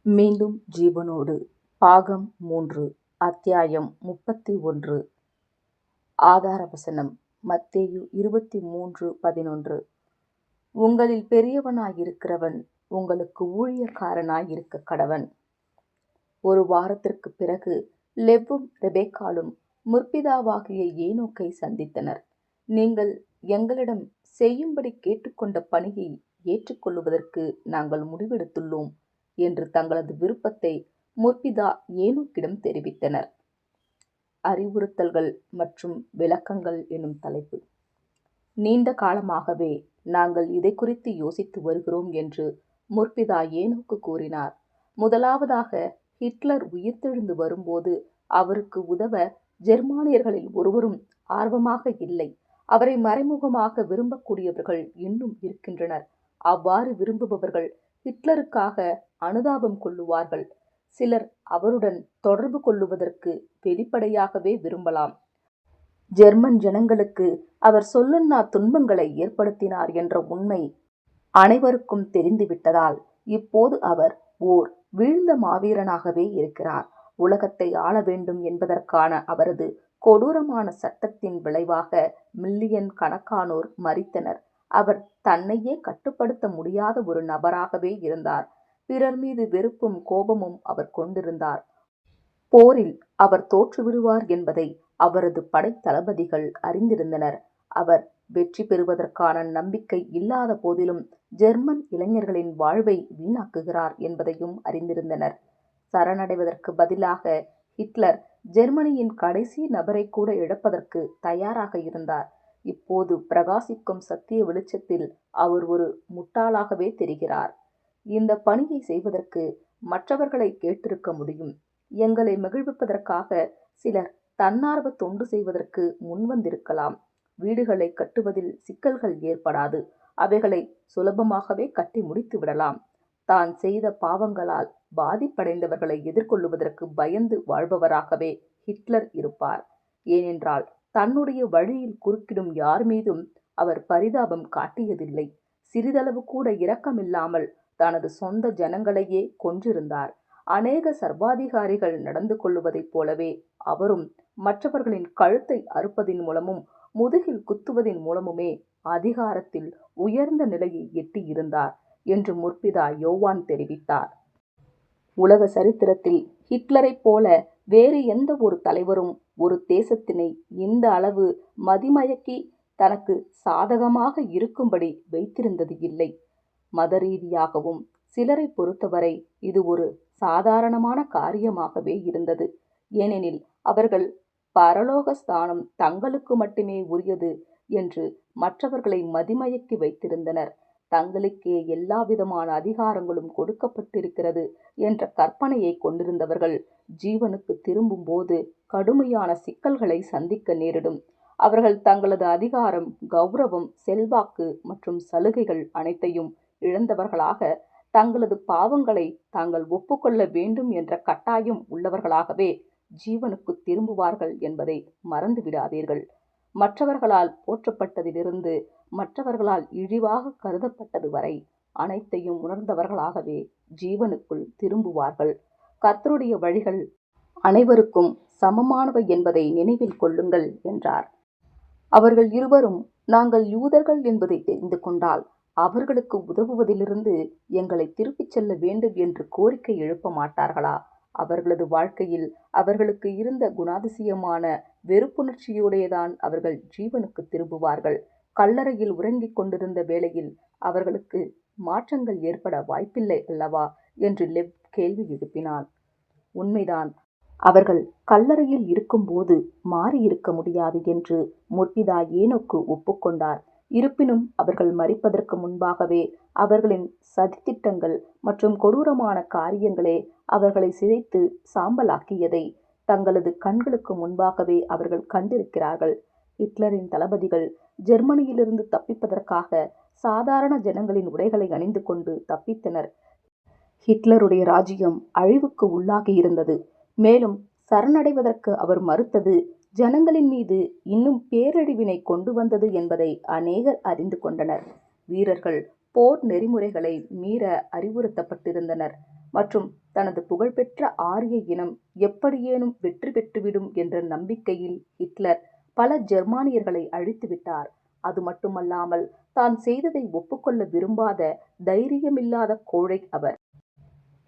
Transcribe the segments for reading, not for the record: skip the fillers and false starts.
மீண்டும் ஜீவனோடு பாகம் 3 அத்தியாயம் 31 ஆதார வசனம் மத்தேயு 23:11 உங்களில் பெரியவனாயிருக்கிறவன் உங்களுக்கு ஊழியக்காரனாயிருக்க கடவன். ஒரு வாரத்திற்குப் பிறகு லெவ்வும் ரெபெக்காளும் முற்பிதாவாகிய ஏனோக்கை சந்தித்தனர். நீங்கள் எங்களிடம் செய்யும்படி கேட்டுக்கொண்ட பணியை ஏற்றுக்கொள்ளுவதற்கு நாங்கள் முடிவெடுத்துள்ளோம் என்று தங்களது விருப்பத்தை முற்பிதா ஏனோக்கிடம் தெரிவித்தனர். அறிவுறுத்தல்கள் மற்றும் விளக்கங்கள் எனும் தலைப்பு. நீண்ட காலமாகவே நாங்கள் இதை குறித்து யோசித்து வருகிறோம் என்று முற்பிதா ஏனோக்கு கூறினார். முதலாவதாக, ஹிட்லர் உயிர்த்தெழுந்து வரும்போது அவருக்கு உதவ ஜெர்மானியர்களில் ஒருவரும் ஆர்வமாக இல்லை. அவரை மறைமுகமாக விரும்பக்கூடியவர்கள் இன்னும் இருக்கின்றனர். அவ்வாறு விரும்புபவர்கள் ஹிட்லருக்காக அனுதாபம் கொள்ளுவார்கள். சிலர் அவருடன் தொடர்பு கொள்ளுவதற்கு வெளிப்படையாகவே விரும்பலாம். ஜெர்மன் ஜனங்களுக்கு அவர் சொல்லுண்ணா துன்பங்களை ஏற்படுத்தினார் என்ற உண்மை அனைவருக்கும் தெரிந்துவிட்டதால் இப்போது அவர் ஓர் வீழ்ந்த மாவீரனாகவே இருக்கிறார். உலகத்தை ஆள வேண்டும் என்பதற்கான அவரது கொடூரமான சட்டத்தின் விளைவாக மில்லியன் கணக்கானோர் மரித்தனர். அவர் தன்னையே கட்டுப்படுத்த முடியாத ஒரு நபராகவே இருந்தார். பிறர் மீது வெறுப்பும் கோபமும் அவர் கொண்டிருந்தார். போரில் அவர் தோற்றுவிடுவார் என்பதை அவரது படை தளபதிகள் அறிந்திருந்தனர். அவர் வெற்றி பெறுவதற்கான நம்பிக்கை இல்லாத போதிலும் ஜெர்மன் இளைஞர்களின் வாழ்வை வீணாக்குகிறார் என்பதையும் அறிந்திருந்தனர். சரணடைவதற்கு பதிலாக ஹிட்லர் ஜெர்மனியின் கடைசி நபரை கூட இழப்பதற்கு தயாராக இருந்தார். இப்போது பிரகாசிக்கும் சத்திய வெளிச்சத்தில் அவர் ஒரு முட்டாளாகவே தெரிகிறார். இந்த பணியை செய்வதற்கு மற்றவர்களை கேட்டிருக்க முடியும். எங்களை மகிழ்விப்பதற்காக சிலர் தன்னார்வ தொண்டு செய்வதற்கு முன்வந்திருக்கலாம். வீடுகளை கட்டுவதில் சிக்கல்கள் ஏற்படாது. அவைகளை சுலபமாகவே கட்டி முடித்து விடலாம். தான் செய்த பாவங்களால் பாதிப்படைந்தவர்களை எதிர்கொள்ளுவதற்கு பயந்து வாழ்பவராகவே ஹிட்லர் இருப்பார். ஏனென்றால் தன்னுடைய வழியில் குறுக்கிடும் யார் மீதும் அவர் பரிதாபம் காட்டியதில்லை. சிறிதளவு கூட இரக்கமில்லாமல் தனது சொந்த ஜனங்களையே கொன்றிருந்தார். அநேக சர்வாதிகாரிகள் நடந்து கொள்வதைப் போலவே அவரும் மற்றவர்களின் கழுத்தை அறுப்பதின் மூலமும் முதுகில் குத்துவதின் மூலமுமே அதிகாரத்தில் உயர்ந்த நிலையை எட்டியிருந்தார் என்று முற்பிதா யோவான் தெரிவித்தார். உலக சரித்திரத்தில் ஹிட்லரைப் போல வேறு எந்த ஒரு தலைவரும் ஒரு தேசத்தினை இந்த அளவு மதிமயக்கி தனக்கு சாதகமாக இருக்கும்படி வைத்திருந்தது இல்லை. மத ரீதியாகவும் சிலரை பொறுத்தவரை இது ஒரு சாதாரணமான காரியமாகவே இருந்தது. ஏனெனில் அவர்கள் பரலோக ஸ்தானம் தங்களுக்கு மட்டுமே உரியது என்று மற்றவர்களை மதிமயக்கி வைத்திருந்தனர். தங்களுக்கே எல்லாவிதமான அதிகாரங்களும் கொடுக்கப்பட்டிருக்கிறது என்ற கற்பனையை கொண்டிருந்தவர்கள் ஜீவனுக்கு திரும்பும் போது கடுமையான சிக்கல்களை சந்திக்க நேரிடும். அவர்கள் தங்களது அதிகாரம், கௌரவம், செல்வாக்கு மற்றும் சலுகைகள் அனைத்தையும் இழந்தவர்களாக, தங்களது பாவங்களை தாங்கள் ஒப்புக்கொள்ள வேண்டும் என்ற கட்டாயம் உள்ளவர்களாகவே ஜீவனுக்கு திரும்புவார்கள் என்பதை மறந்துவிடாதீர்கள். மற்றவர்களால் போற்றப்பட்டதிலிருந்து மற்றவர்களால் இழிவாக கருதப்பட்டது வரை அனைத்தையும் உணர்ந்தவர்களாகவே ஜீவனுக்குள் திரும்புவார்கள். கர்த்தருடைய வழிகள் அனைவருக்கும் சமமானவை என்பதை நினைவில் கொள்ளுங்கள் என்றார். அவர்கள் இருவரும் நாங்கள் யூதர்கள் என்பதை தெரிந்து கொண்டால் அவர்களுக்கு உதவுவதிலிருந்து எங்களை திருப்பிச் செல்ல வேண்டும் என்று கோரிக்கை எழுப்ப மாட்டார்களா? அவர்களது வாழ்க்கையில் அவர்களுக்கு இருந்த குணாதிசயமான வெறுப்புணர்ச்சியோடேதான் அவர்கள் ஜீவனுக்கு திரும்புவார்கள். கல்லறையில் உறங்கிக் கொண்டிருந்த வேளையில் அவர்களுக்கு மாற்றங்கள் ஏற்பட வாய்ப்பில்லை அல்லவா என்று லெவ் கேள்வி எழுப்பினான். உண்மைதான், அவர்கள் கல்லறையில் இருக்கும்போது மாறியிருக்க முடியாது என்று முற்பிதா ஏனோக்கு ஒப்புக்கொண்டார். இருப்பினும் அவர்கள் மரிப்பதற்கு முன்பாகவே அவர்களின் சதித்திட்டங்கள் மற்றும் கொடூரமான காரியங்களே அவர்களை சிதைத்து சாம்பலாக்கியதை தங்களது கண்களுக்கு முன்பாகவே அவர்கள் கண்டிருக்கிறார்கள். ஹிட்லரின் தளபதிகள் ஜெர்மனியிலிருந்து தப்பிப்பதற்காக சாதாரண ஜனங்களின் உடைகளை அணிந்து கொண்டு தப்பித்தனர். ஹிட்லருடைய ராஜ்யம் அழிவுக்கு உள்ளாகியிருந்தது. மேலும் சரணடைவதற்கு அவர் மறுத்தது ஜனங்களின் மீது இன்னும் பேரழிவினை கொண்டு வந்தது என்பதை அநேகர் அறிந்து கொண்டனர். வீரர்கள் போர் நெறிமுறைகளை மீற அறிவுறுத்தப்பட்டிருந்தனர். மற்றும் தனது புகழ்பெற்ற ஆரிய இனம் எப்படியேனும் வெற்றி பெற்றுவிடும் என்ற நம்பிக்கையில் ஹிட்லர் பல ஜெர்மானியர்களை அழித்துவிட்டார். அது மட்டுமல்லாமல் தான் செய்ததை ஒப்புக்கொள்ள விரும்பாத தைரியமில்லாத கோழை அவர்.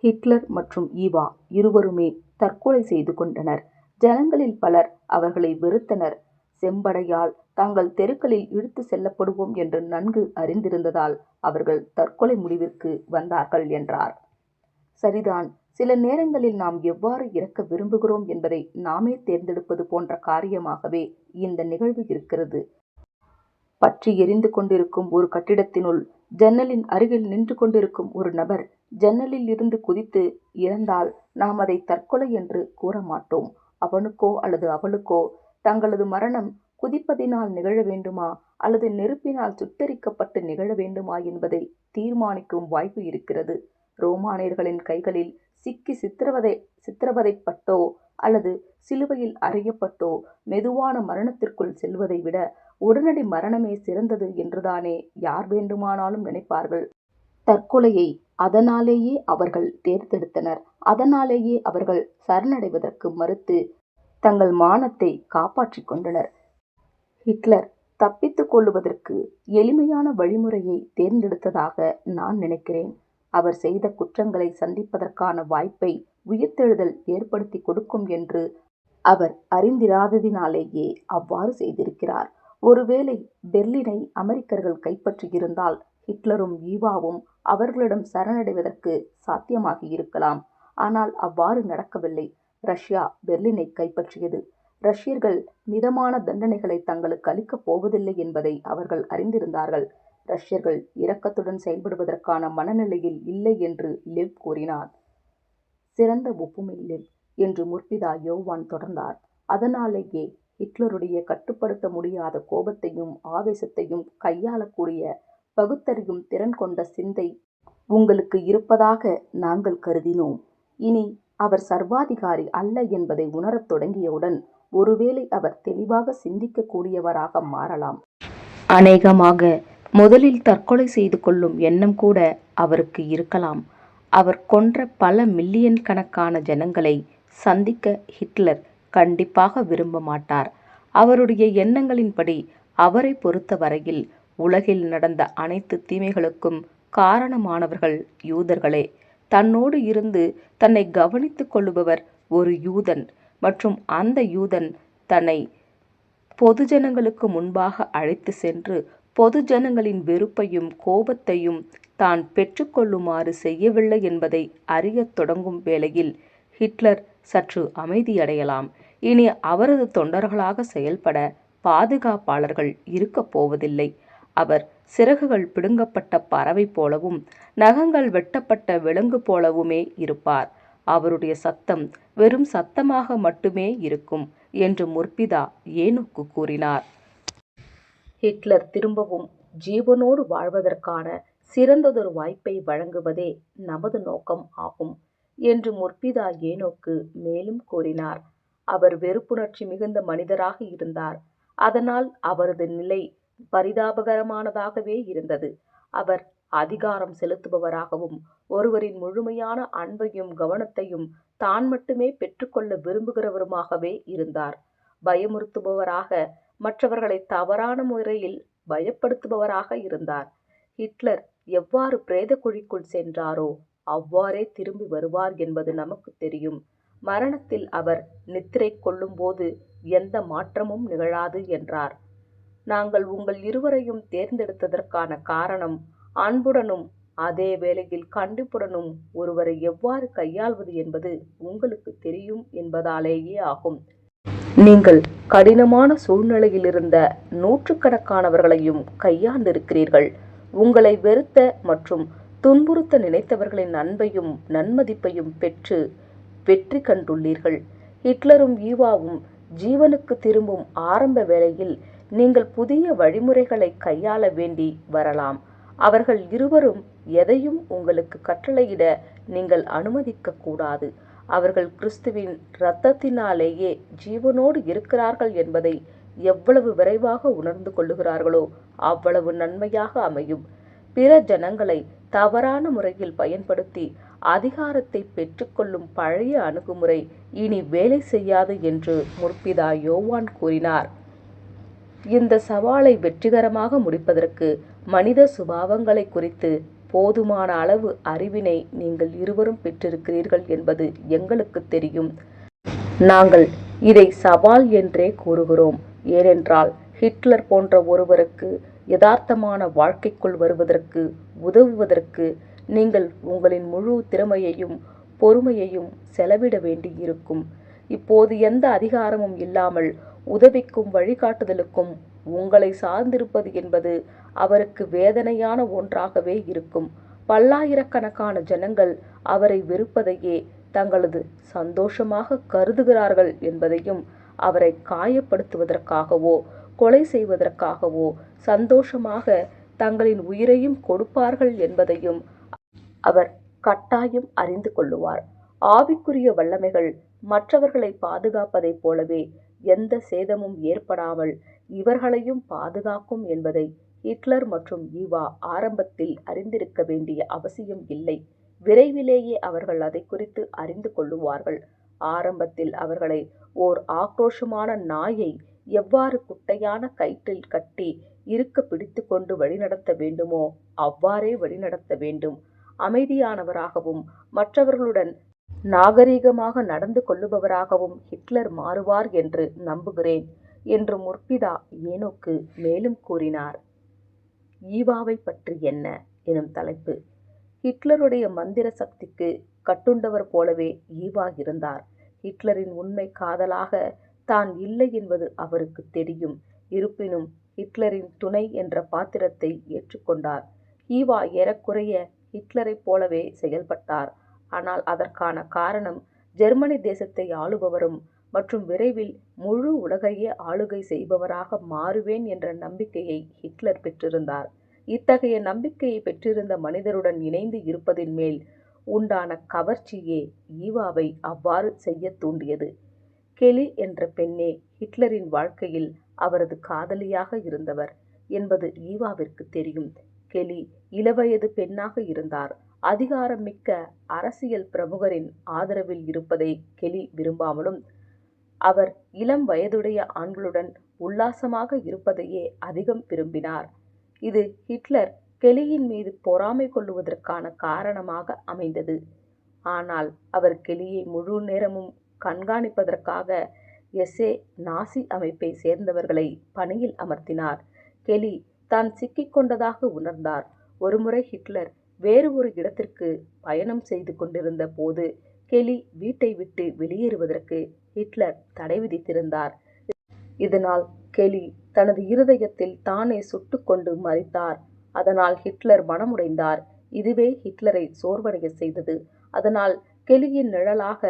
ஹிட்லர் மற்றும் ஈவா இருவருமே தற்கொலை செய்து கொண்டனர். ஜனங்களில் பலர் அவர்களை வெறுத்தனர். செம்படையால் தாங்கள் தெருக்களில் இழுத்து செல்லப்படுவோம் என்று நன்கு அறிந்திருந்ததால் அவர்கள் தற்கொலை முடிவிற்கு வந்தார்கள் என்றார். சரிதான், சில நேரங்களில் நாம் எவ்வாறு இறக்க விரும்புகிறோம் என்பதை நாமே தேர்ந்தெடுப்பது போன்ற காரியமாகவே இந்த நிகழ்வு இருக்கிறது. பற்றி எரிந்து கொண்டிருக்கும் ஒரு கட்டிடத்தினுள் ஜன்னலின் அருகில் நின்று கொண்டிருக்கும் ஒரு நபர் ஜன்னலில் இருந்து குதித்து இறந்தால் நாம் அதை தற்கொலை என்று கூற மாட்டோம். அவனுக்கோ அல்லது அவளுக்கோ தங்களது மரணம் குதிப்பதினால் நிகழ வேண்டுமா அல்லது நெருப்பினால் சுட்டெரிக்கப்பட்டு நிகழ வேண்டுமா என்பதை தீர்மானிக்கும் வாய்ப்பு இருக்கிறது. ரோமானியர்களின் கைகளில் சிக்கி சித்திரவதைப்பட்டோ அல்லது சிலுவையில் அறையப்பட்டோ மெதுவான மரணத்திற்குள் செல்வதை விட உடனடி மரணமே சிறந்தது என்றுதானே யார் வேண்டுமானாலும் நினைப்பார்கள். தற்கொலையை அதனாலேயே அவர்கள் தேர்ந்தெடுத்தனர். அதனாலேயே அவர்கள் சரணடைவதற்கு மறுத்து தங்கள் மானத்தை காப்பாற்றிக் கொண்டனர். ஹிட்லர் தப்பித்துக் கொள்ளுவதற்கு எளிமையான வழிமுறையை தேர்ந்தெடுத்ததாக நான் நினைக்கிறேன். அவர் செய்த குற்றங்களை சந்திப்பதற்கான வாய்ப்பை உயிர்த்தெழுதல் ஏற்படுத்தி கொடுக்கும் என்று அவர் அறிந்திராததினாலேயே அவ்வாறு செய்திருக்கிறார். ஒருவேளை பெர்லினை அமெரிக்கர்கள் கைப்பற்றியிருந்தால் ஹிட்லரும் ஈவாவும் அவர்களிடம் சரணடைவதற்கு சாத்தியமாகியிருக்கலாம். ஆனால் அவ்வாறு நடக்கவில்லை. ரஷ்யா பெர்லினை கைப்பற்றியது. ரஷ்யர்கள் மிதமான தண்டனைகளை தங்களுக்கு அளிக்கப் போவதில்லை என்பதை அவர்கள் அறிந்திருந்தார்கள். ரஷ்யர்கள் இரக்கத்துடன் செயல்படுவதற்கான மனநிலையில் இல்லை என்று லெவ் கூறினார். சிறந்த ஒப்புமை லெவ் என்று முற்பிதா யோவான் தொடர்ந்தார். அதனாலேயே ஹிட்லருடைய கட்டுப்படுத்த முடியாத கோபத்தையும் ஆவேசத்தையும் கையாளக்கூடிய பகுத்தறியும் திறன் கொண்ட சிந்தை உங்களுக்கு இருப்பதாக நாங்கள் கருதினோம். இனி அவர் சர்வாதிகாரி அல்ல என்பதை உணரத் தொடங்கியவுடன் ஒருவேளை அவர் தெளிவாக சிந்திக்கக்கூடியவராக மாறலாம். அநேகமாக முதலில் தற்கொலை செய்து கொள்ளும் எண்ணம் கூட அவருக்கு இருக்கலாம். அவர் கொன்ற பல மில்லியன் கணக்கான ஜனங்களை சந்திக்க ஹிட்லர் கண்டிப்பாக விரும்ப மாட்டார். அவருடைய எண்ணங்களின்படி அவரை பொறுத்த வரையில் உலகில் நடந்த அனைத்து தீமைகளுக்கும் காரணமானவர்கள் யூதர்களே. தன்னோடு இருந்து தன்னை கவனித்துக் கொள்ளுபவர் ஒரு யூதன் மற்றும் அந்த யூதன் தன்னை பொதுஜனங்களுக்கு முன்பாக அழைத்து சென்று பொதுஜனங்களின் வெறுப்பையும் கோபத்தையும் தான் பெற்றுக்கொள்ளுமாறு செய்யவில்லை என்பதை அறியத் தொடங்கும் வேளையில் ஹிட்லர் சற்று அமைதியடையலாம். இனி அவரது தொண்டர்களாக செயல்பட பாதுகாப்பாளர்கள் இருக்கப் போவதில்லை. அவர் சிறகுகள் பிடுங்கப்பட்ட பறவை போலவும் நகங்கள் வெட்டப்பட்ட விலங்கு போலவுமே இருப்பார். அவருடைய சத்தம் வெறும் சத்தமாக மட்டுமே இருக்கும் என்று முற்பிதா ஏனோக்கு கூறினார். ஹிட்லர் திரும்பவும் ஜீவனோடு வாழ்வதற்கான சிறந்ததொரு வாய்ப்பை வழங்குவதே நமது நோக்கம் ஆகும் என்று முற்பிதா ஏனோக்கு மேலும் கூறினார். அவர் வெறுப்புணர்ச்சி மிகுந்த மனிதராக இருந்தார். அதனால் அவரது நிலை பரிதாபகரமானதாகவே இருந்தது. அவர் அதிகாரம் செலுத்துபவராகவும் ஒருவரின் முழுமையான அன்பையும் கவனத்தையும் தான் மட்டுமே பெற்றுக்கொள்ள விரும்புகிறவருமாகவே இருந்தார். பயமுறுத்துபவராக, மற்றவர்களை தவறான முறையில் பயப்படுத்துபவராக இருந்தார். ஹிட்லர் எவ்வாறு பிரேத குழிக்குள் சென்றாரோ அவ்வாறே திரும்பி வருவார் என்பது நமக்கு தெரியும். மரணத்தில் அவர் நித்திரை கொள்ளும்போது எந்த மாற்றமும் நிகழாது என்றார். நாங்கள் உங்கள் இருவரையும் தேர்ந்தெடுத்ததற்கான காரணம் அன்புடனும் அதே வேளையில் கண்டிப்புடனும் ஒருவரை எவ்வாறு கையாள்வது என்பது உங்களுக்கு தெரியும் என்பதாலேயே ஆகும். நீங்கள் கடினமான சூழ்நிலையில் இருந்த நூற்றுக்கணக்கானவர்களையும் கையாண்டிருக்கிறீர்கள். உங்களை வெறுத்த மற்றும் துன்புறுத்த நினைத்தவர்களின் அன்பையும் நன்மதிப்பையும் பெற்று வெற்றி கண்டுள்ளீர்கள். ஹிட்லரும் ஈவாவும் ஜீவனுக்கு திரும்பும் ஆரம்ப வேளையில் நீங்கள் புதிய வழிமுறைகளை கையாள வேண்டி வரலாம். அவர்கள் இருவரும் எதையும் உங்களுக்கு கட்டளையிட நீங்கள் அனுமதிக்க கூடாது. அவர்கள் கிறிஸ்துவின் இரத்தத்தினாலேயே ஜீவனோடு இருக்கிறார்கள் என்பதை எவ்வளவு விரைவாக உணர்ந்து கொள்ளுகிறார்களோ அவ்வளவு நன்மையாக அமையும். பிற ஜனங்களை தவறான முறையில் பயன்படுத்தி அதிகாரத்தை பெற்றுக்கொள்ளும் பழைய அணுகுமுறை இனி வேலை செய்யாது என்று முற்பிதா யோவான் கூறினார். இந்த சவாலை வெற்றிகரமாக முடிப்பதற்கு மனித சுபாவங்களை குறித்து போதுமான அளவு அறிவினை நீங்கள் இருவரும் பெற்றிருக்கிறீர்கள் என்பது எங்களுக்கு தெரியும். நாங்கள் இதை சவால் என்றே கூறுகிறோம். ஏனென்றால் ஹிட்லர் போன்ற ஒருவருக்கு யதார்த்தமான வாழ்க்கைக்குள் வருவதற்கு உதவுவதற்கு நீங்கள் உங்களின் முழு திறமையையும் பொறுமையையும் செலவிட வேண்டியிருக்கும். இப்போது எந்த அதிகாரமும் இல்லாமல் உதவிக்கும் வழிகாட்டுதலுக்கும் உங்களை சார்ந்திருப்பது என்பது அவருக்கு வேதனையான ஒன்றாகவே இருக்கும். பல்லாயிரக்கணக்கான ஜனங்கள் அவரை வெறுப்பதையே தங்களது சந்தோஷமாக கருதுகிறார்கள் என்பதையும், அவரை காயப்படுத்துவதற்காகவோ கொலை செய்வதற்காகவோ சந்தோஷமாக தங்களின் உயிரையும் கொடுப்பார்கள் என்பதையும் அவர் கட்டாயம் அறிந்து கொள்ளுவார். ஆவிக்குரிய வல்லமைகள் மற்றவர்களை பாதுகாப்பதைப் போலவே எந்த சேதமும் ஏற்படாமல் இவர்களையும் பாதுகாக்கும் என்பதை ஹிட்லர் மற்றும் ஈவா ஆரம்பத்தில் அறிந்திருக்க வேண்டிய அவசியம் இல்லை. விரைவிலேயே அவர்கள் அதை குறித்து அறிந்து கொள்ளுவார்கள். ஆரம்பத்தில் அவர்களை ஓர் ஆக்ரோஷமான நாயை எவ்வாறு குட்டையான கயிற்றில் கட்டி இருக்க பிடித்து கொண்டு வழிநடத்த வேண்டுமோ அவ்வாறே வழிநடத்த வேண்டும். அமைதியானவராகவும் மற்றவர்களுடன் நாகரீகமாக நடந்து கொள்ளுபவராகவும் ஹிட்லர் மாறுவார் என்று நம்புகிறேன் என்று முற்பிதா ஏனோக்கு மேலும் கூறினார். ஈவாவை பற்றி என்ன எனும் தலைப்பு. ஹிட்லருடைய மந்திர சக்திக்கு கட்டுண்டவர் போலவே ஈவா இருந்தார். ஹிட்லரின் உண்மை காதலாக தான் இல்லை என்பது அவருக்கு தெரியும். இருப்பினும் ஹிட்லரின் துணை என்ற பாத்திரத்தை ஏற்றுக்கொண்டார். ஈவா ஏறக்குறைய ஹிட்லரைப் போலவே செயல்பட்டார். ஆனால் அதற்கான காரணம் ஜெர்மனி தேசத்தை ஆளுபவரும் மற்றும் விரைவில் முழு உலகையே ஆளுகை செய்பவராக மாறுவேன் என்ற நம்பிக்கையை ஹிட்லர் பெற்றிருந்தார். இத்தகைய நம்பிக்கையை பெற்றிருந்த மனிதருடன் இணைந்து இருப்பதின் மேல் உண்டான கவர்ச்சியே ஈவாவை அவ்வாறு செய்ய தூண்டியது. கெலி என்ற பெண்ணே ஹிட்லரின் வாழ்க்கையில் அவரது காதலியாக இருந்தவர் என்பது ஈவாவிற்கு தெரியும். கெலி இளவயது பெண்ணாக இருந்தார். அதிகாரம் மிக்க அரசியல் பிரமுகரின் ஆதரவில் இருப்பதை கெலி விரும்பாமலும், அவர் இளம் வயதுடைய ஆண்களுடன் உல்லாசமாக இருப்பதையே அதிகம் விரும்பினார். இது ஹிட்லர் கெலியின் மீது பொறாமை கொள்ளுவதற்கான காரணமாக அமைந்தது. ஆனால் அவர் கெலியை முழு நேரமும் கண்காணிப்பதற்காக எஸ்ஏ நாசி அமைப்பை சேர்ந்தவர்களை பணியில் அமர்த்தினார். கெலி தான் சிக்கிக்கொண்டதாக உணர்ந்தார். ஒருமுறை ஹிட்லர் வேறு ஒரு இடத்திற்கு பயணம் செய்து கொண்டிருந்த போது கெலி வீட்டை விட்டு வெளியேறுவதற்கு ஹிட்லர் தடை விதித்திருந்தார். இதனால் கெலி தனது இருதயத்தில் தானே சுட்டுக்கொண்டு மரித்தார். அதனால் ஹிட்லர் மனமுடைந்தார். இதுவே ஹிட்லரை சோர்வடைய செய்தது. அதனால் கெலியின் நிழலாக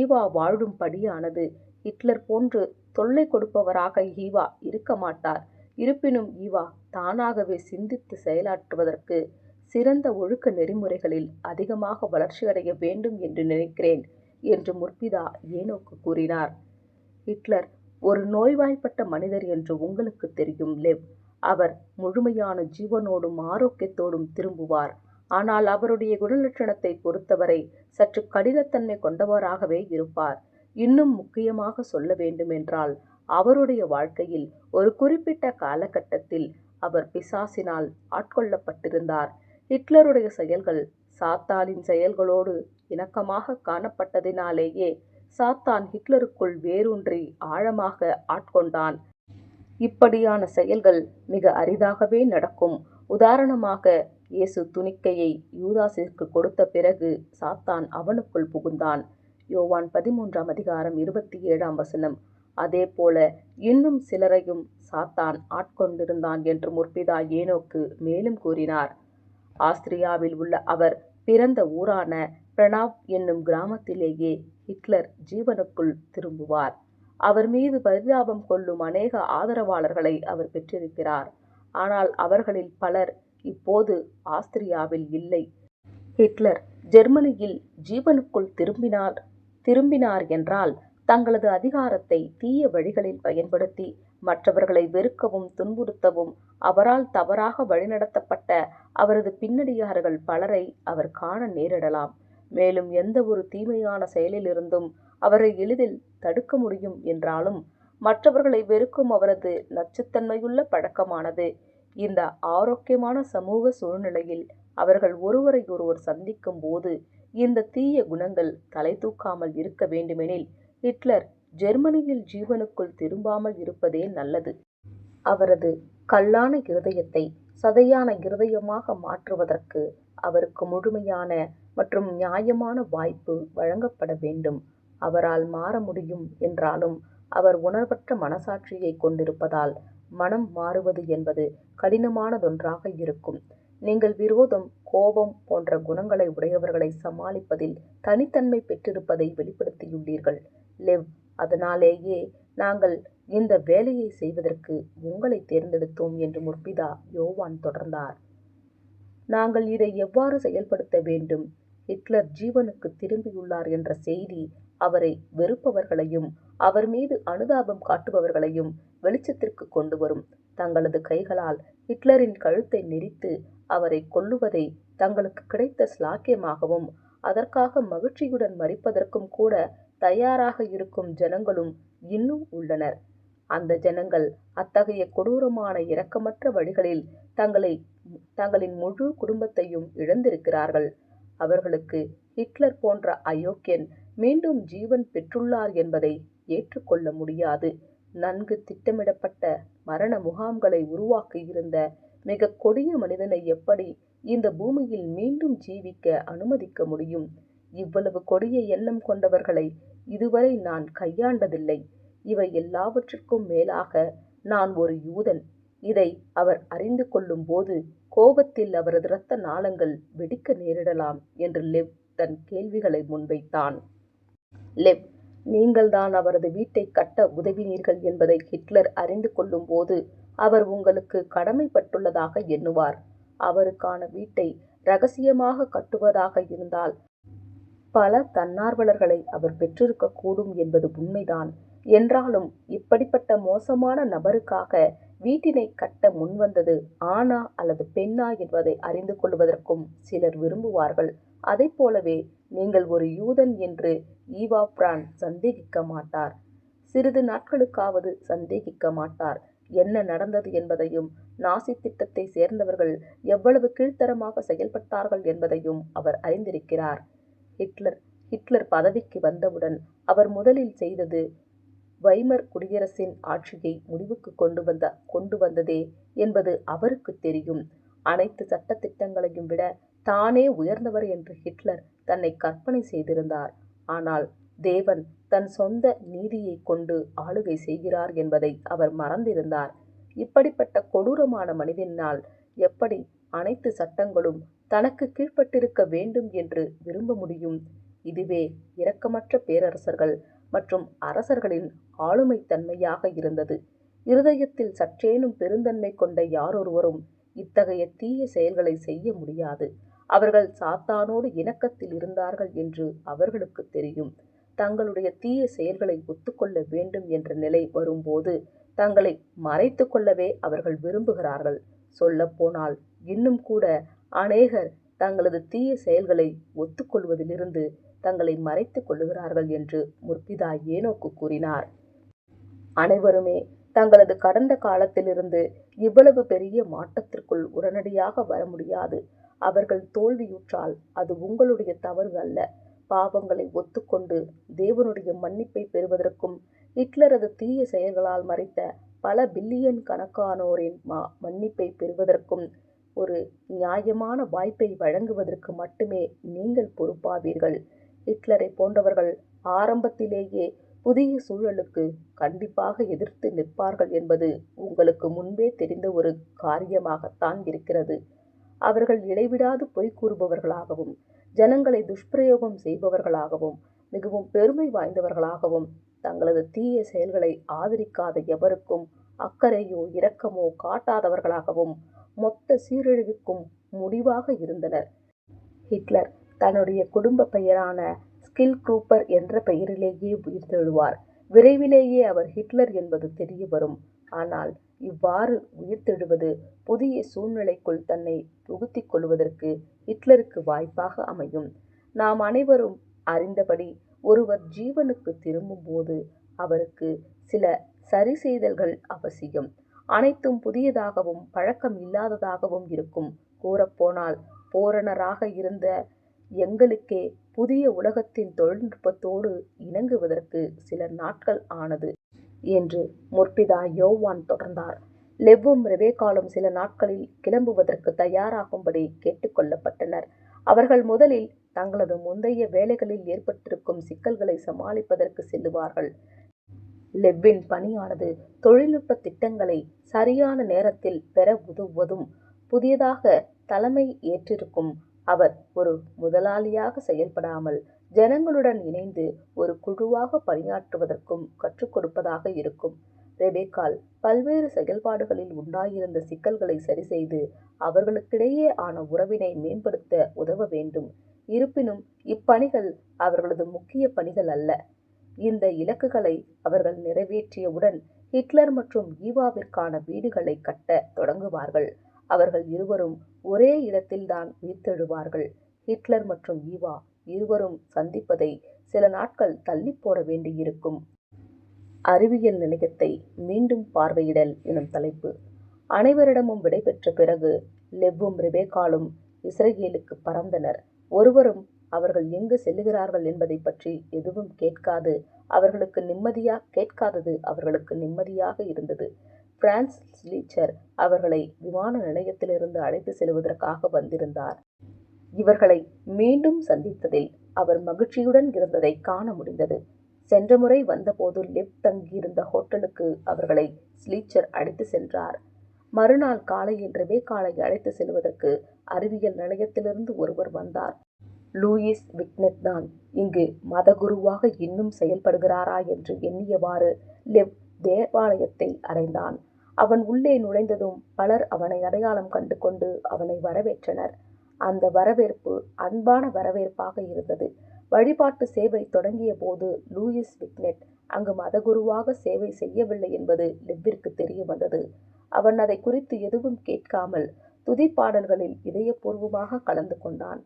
ஈவா வாழும்படியானது. ஹிட்லர் போன்று தொல்லை கொடுப்பவராக ஈவா இருக்க மாட்டார். இருப்பினும் ஈவா தானாகவே சிந்தித்து செயலாற்றுவதற்கு சிறந்த ஒழுக்க நெறிமுறைகளில் அதிகமாக வளர்ச்சியடைய வேண்டும் என்று நினைக்கிறேன் என்று முற்பிதா ஏனோக்கு கூறினார். ஹிட்லர் ஒரு நோய்வாய்ப்பட்ட மனிதர் என்று உங்களுக்கு தெரியும் லெவ். அவர் முழுமையான ஜீவனோடும் ஆரோக்கியத்தோடும் திரும்புவார். ஆனால் அவருடைய குணலட்சணத்தை பொறுத்தவரை சற்று கடினத்தன்மை கொண்டவராகவே இருப்பார். இன்னும் முக்கியமாக சொல்ல வேண்டுமென்றால் அவருடைய வாழ்க்கையில் ஒரு குறிப்பிட்ட காலகட்டத்தில் அவர் பிசாசினால் ஆட்கொள்ளப்பட்டிருந்தார். ஹிட்லருடைய செயல்கள் சாத்தானின் செயல்களோடு இணக்கமாக காணப்பட்டதினாலேயே சாத்தான் ஹிட்லருக்குள் வேரூன்றி ஆழமாக ஆட்கொண்டான். இப்படியான செயல்கள் மிக அரிதாகவே நடக்கும். உதாரணமாக, இயேசு துணிக்கையை யூதாசிற்கு கொடுத்த பிறகு சாத்தான் அவனுக்குள் புகுந்தான். யோவான் 13:27. அதேபோல இன்னும் சிலரையும் சாத்தான் ஆட்கொண்டிருந்தான் என்று முற்பிதா ஏனோக்கு மேலும் கூறினார். ஆஸ்திரியாவில் உள்ள அவர் பிறந்த ஊரான பிரணாவ் என்னும் கிராமத்திலேயே ஹிட்லர் ஜீவனுக்குள் திரும்புவார். அவர் மீது பரிதாபம் கொள்ளும் அநேக ஆதரவாளர்களை அவர் பெற்றிருக்கிறார். ஆனால் அவர்களில் பலர் இப்போது ஆஸ்திரியாவில் இல்லை. ஹிட்லர் ஜெர்மனியில் ஜீவனுக்குள் திரும்பினார் என்றால் தங்களது அதிகாரத்தை தீய வழிகளில் பயன்படுத்தி மற்றவர்களை வெறுக்கவும் துன்புறுத்தவும் அவரால் தவறாக வழிநடத்தப்பட்ட அவரது பின்னடியார்கள் பலரை அவர் காண நேரிடலாம். மேலும் எந்த ஒரு தீமையான செயலிலிருந்தும் அவரை எளிதில் தடுக்க முடியும் என்றாலும் மற்றவர்களை வெறுக்கும் அவரது நச்சுத்தன்மையுள்ள பழக்கமானது இந்த ஆரோக்கியமான சமூக சூழ்நிலையில் அவர்கள் ஒருவரை ஒருவர் சந்திக்கும் போது இந்த தீய குணங்கள் தலை தூக்காமல் இருக்க வேண்டுமெனில் ஹிட்லர் ஜெர்மனியில் ஜீவனுக்குள் திரும்பாமல் இருப்பதே நல்லது. அவரது கல்லான இருதயத்தை சதையான இருதயமாக மாற்றுவதற்கு அவருக்கு முழுமையான மற்றும் நியாயமான வாய்ப்பு வழங்கப்பட வேண்டும். அவரால் மாற முடியும் என்றாலும் அவர் உணர்வற்ற மனசாட்சியை கொண்டிருப்பதால் மனம் மாறுவது என்பது கடினமானதொன்றாக இருக்கும். நீங்கள் விரோதம், கோபம் போன்ற குணங்களை உடையவர்களை சமாளிப்பதில் தனித்தன்மை பெற்றிருப்பதை வெளிப்படுத்தியுள்ளீர்கள், லெவ். அதனாலேயே நாங்கள் இந்த வேலையை செய்வதற்கு உங்களை தேர்ந்தெடுத்தோம் என்று முற்பிதா யோவான் தொடர்ந்தார். நாங்கள் இதை எவ்வாறு செயல்படுத்த வேண்டும்? ஹிட்லர் ஜீவனுக்கு திரும்பியுள்ளார் என்ற செய்தி அவரை வெறுப்பவர்களையும் அவர் மீது அனுதாபம் காட்டுபவர்களையும் வெளிச்சத்திற்கு கொண்டு வரும். தங்களது கைகளால் ஹிட்லரின் கழுத்தை நெரித்து அவரை கொல்லுவதை தங்களுக்கு கிடைத்த ஸ்லாக்கியமாகவும் அதற்காக மகிழ்ச்சியுடன் மரிப்பதற்கும் கூட தயாராக இருக்கும் ஜனங்களும் இன்னும் உள்ளனர். அந்த ஜனங்கள் அத்தகைய கொடூரமான இரக்கமற்ற வழிகளில் தங்களின் முழு குடும்பத்தையும் இழந்திருக்கிறார்கள். அவர்களுக்கு ஹிட்லர் போன்ற அயோக்கியன் மீண்டும் ஜீவன் பெற்றுள்ளார் என்பதை ஏற்றுக்கொள்ள முடியாது. நன்கு திட்டமிடப்பட்ட மரண முகாம்களை உருவாக்கியிருந்த மிக கொடிய மனிதனை எப்படி இந்த பூமியில் மீண்டும் ஜீவிக்க அனுமதிக்க முடியும்? இவ்வளவு கொடிய எண்ணம் கொண்டவர்களை இதுவரை நான் கையாண்டதில்லை. இவை எல்லாவற்றிற்கும் மேலாக நான் ஒரு யூதன். இதை அவர் அறிந்து கொள்ளும் போது கோபத்தில் அவரது இரத்த நாளங்கள் வெடிக்க நேரிடலாம் என்று லெவ் தன் கேள்விகளை முன்வைத்தான். லெவ், நீங்கள்தான் அவரது வீட்டை கட்ட உதவினீர்கள் என்பதை ஹிட்லர் அறிந்து கொள்ளும் போது அவர் உங்களுக்கு கடமைப்பட்டுள்ளதாக எண்ணுவார். அவருக்கான வீட்டை இரகசியமாக கட்டுவதாக இருந்தால் பல தன்னார்வலர்களை அவர் பெற்றிருக்கக்கூடும் என்பது உண்மைதான். என்றாலும் இப்படிப்பட்ட மோசமான நபருக்காக வீட்டினை கட்ட முன்வந்தது ஆணா அல்லது பெண்ணா என்பதை அறிந்து கொள்வதற்கும் சிலர் விரும்புவார்கள். அதைப் போலவே நீங்கள் ஒரு யூதன் என்று ஈவா பிரான் சந்தேகிக்க மாட்டார். சிறிது நாட்களுக்காவது சந்தேகிக்க மாட்டார். என்ன நடந்தது என்பதையும் நாசி திட்டத்தை சேர்ந்தவர்கள் எவ்வளவு கீழ்த்தரமாக செயல்பட்டார்கள் என்பதையும் அவர் அறிந்திருக்கிறார். ஹிட்லர் பதவிக்கு வந்தவுடன் அவர் முதலில் செய்தது வைமர் குடியரசின் ஆட்சியை முடிவுக்கு கொண்டு வந்ததே என்பது அவருக்கு தெரியும். அனைத்து சட்ட திட்டங்களையும் விட தானே உயர்ந்தவர் என்று ஹிட்லர் தன்னை கற்பனை செய்திருந்தார். ஆனால் தேவன் தன் சொந்த நீதியை கொண்டு ஆளுகை செய்கிறார் என்பதை அவர் மறந்திருந்தார். இப்படிப்பட்ட கொடூரமான மனிதனால் எப்படி அனைத்து சட்டங்களும் தனக்கு கீழ்ப்பட்டிருக்க வேண்டும் என்று விரும்ப முடியும்? இதுவே இரக்கமற்ற பேரரசர்கள் மற்றும் அரசர்களின் ஆளுமைத்தன்மையாக இருந்தது. இருதயத்தில் சற்றேனும் பெருந்தன்மை கொண்ட யாரொருவரும் இத்தகைய தீய செயல்களை செய்ய முடியாது. அவர்கள் சாத்தானோடு இணக்கத்தில் இருந்தார்கள் என்று அவர்களுக்கு தெரியும். தங்களுடைய தீய செயல்களை ஒத்துக்கொள்ள வேண்டும் என்ற நிலை வரும்போது தங்களை மறைத்து கொள்ளவே அவர்கள் விரும்புகிறார்கள். சொல்லப்போனால் இன்னும் கூட அநேகர் தங்களது தீய செயல்களை ஒத்துக்கொள்வதிலிருந்து தங்களை மறைத்துக் கொள்ளுகிறார்கள் என்று முற்பிதா ஏனோக்கு கூறினார். அனைவருமே தங்களது கடந்த காலத்திலிருந்து இவ்வளவு பெரிய மாற்றத்திற்குள் உடனடியாக வர முடியாது. அவர்கள் தோல்வியுற்றால் அது உங்களுடைய தவறு அல்ல. பாவங்களை ஒத்துக்கொண்டு தேவனுடைய மன்னிப்பை பெறுவதற்கும் ஹிட்லரது தீய செயல்களால் மறைத்த பல பில்லியன் கணக்கானோரின் மன்னிப்பை பெறுவதற்கும் ஒரு நியாயமான வாய்ப்பை வழங்குவதற்கு மட்டுமே நீங்கள் பொறுப்பாவீர்கள். ஹிட்லரை போன்றவர்கள் ஆரம்பத்திலேயே புதிய சூழலுக்கு கண்டிப்பாக எதிர்த்து நிற்பார்கள் என்பது உங்களுக்கு முன்பே தெரிந்த ஒரு காரியமாகத்தான் இருக்கிறது. அவர்கள் இடைவிடாது பொய் கூறுபவர்களாகவும் ஜனங்களை துஷ்பிரயோகம் செய்பவர்களாகவும் மிகவும் பெருமை வாய்ந்தவர்களாகவும் தங்களது தீய செயல்களை ஆதரிக்காத எவருக்கும் அக்கறையோ இரக்கமோ காட்டாதவர்களாகவும் மொத்த சீரழிவுக்கும் முடிவாக இருந்தனர். ஹிட்லர் தன்னுடைய குடும்ப பெயரான ஸ்கில் குரூப்பர் என்ற பெயரிலேயே உயிர்த்தெழுவார். விரைவிலேயே அவர் ஹிட்லர் என்பது தெரிய வரும். ஆனால் இவ்வாறு உயிர்த்தெழுவது புதிய சூழ்நிலைக்குள் தன்னை புகுத்திக் கொள்வதற்கு ஹிட்லருக்கு வாய்ப்பாக அமையும். நாம் அனைவரும் அறிந்தபடி ஒருவர் ஜீவனுக்கு திரும்பும்போது அவருக்கு சில சரிசெய்தல்கள் அவசியம். அனைத்தும் புதியதாகவும் பழக்கம் இல்லாததாகவும் இருக்கும். கூறப்போனால் பூரணராக இருந்த எங்களுக்கே புதிய உலகத்தின் தொழில்நுட்பத்தோடு இணங்குவதற்கு சில நாட்கள் ஆனது என்று முற்பிதா யோவான் தொடர்ந்தார். லெவ்வும் ரெபெக்காலும் சில நாட்களில் கிளம்புவதற்கு தயாராகும்படி கேட்டுக்கொள்ளப்பட்டனர். அவர்கள் முதலில் தங்களது முந்தைய வேலைகளில் ஏற்பட்டிருக்கும் சிக்கல்களை சமாளிப்பதற்கு செல்லுவார்கள். லெவ்வின் பணியானது தொழில்நுட்ப திட்டங்களை சரியான நேரத்தில் பெற உதவுவதும், புதியதாக தலைமை ஏற்றிருக்கும் அவர் ஒரு முதலாளியாக செயல்படாமல் ஜனங்களுடன் இணைந்து ஒரு குழுவாக பணியாற்றுவதற்கும் கற்றுக் கொடுப்பதாக இருக்கும். ரெபெக்காள் பல்வேறு செயல்பாடுகளில் உண்டாயிருந்த சிக்கல்களை சரிசெய்து அவர்களுக்கிடையே ஆன உறவினை மேம்படுத்த உதவ வேண்டும். இருப்பினும் இப்பணிகள் அவர்களது முக்கிய பணிகள் அல்ல. இந்த இலக்குகளை அவர்கள் நிறைவேற்றியவுடன் ஹிட்லர் மற்றும் ஈவாவிற்கான வீடுகளை கட்ட தொடங்குவார்கள். அவர்கள் இருவரும் ஒரே இடத்தில்தான் உயிர்த்தெழுவார்கள். ஹிட்லர் மற்றும் ஈவா இருவரும் சந்திப்பதை சில நாட்கள் தள்ளி போட வேண்டியிருக்கும். அறிவியல் நிலையத்தை மீண்டும் பார்வையிடல் எனும் தலைப்பு. அனைவரிடமும் விடைபெற்ற பிறகு லெவ்வும் ரெபெக்காலும் இஸ்ரேலுக்கு பறந்தனர். ஒருவரும் அவர்கள் எங்கு செல்லுகிறார்கள் என்பதை பற்றி எதுவும் கேட்காதது அவர்களுக்கு நிம்மதியாக இருந்தது. பிரான்ஸ் ஸ்லீச்சர் அவர்களை விமான நிலையத்திலிருந்து அழைத்து செல்வதற்காக வந்திருந்தார். இவர்களை மீண்டும் சந்தித்ததில் அவர் மகிழ்ச்சியுடன் இருந்ததை காண முடிந்தது. சென்ற முறை வந்தபோது லெவ் தங்கியிருந்த ஹோட்டலுக்கு அவர்களை ஸ்லீச்சர் அழைத்து சென்றார். மறுநாள் காலையில் ரெபெக்காளை அழைத்து செல்வதற்கு அறிவியல் நிலையத்திலிருந்து ஒருவர் வந்தார். லூயிஸ் விக்னெட் தான் இங்கு மதகுருவாக இன்னும் செயல்படுகிறாரா என்று எண்ணியவாறு லெவ் தேவாலயத்தை அடைந்தான். அவன் உள்ளே நுழைந்ததும் பலர் அவனை அடையாளம் கண்டு கொண்டு அவனை வரவேற்றனர். அந்த வரவேற்பு அன்பான வரவேற்பாக இருந்தது. வழிபாட்டு சேவை தொடங்கிய போது லூயிஸ் விக்னெட் அங்கு மதகுருவாக சேவை செய்யவில்லை என்பது லெவ்விற்கு தெரிய வந்தது. அவன் அதை குறித்து எதுவும் கேட்காமல் துதிப்பாடல்களில் இதயபூர்வமாக கலந்து கொண்டான்.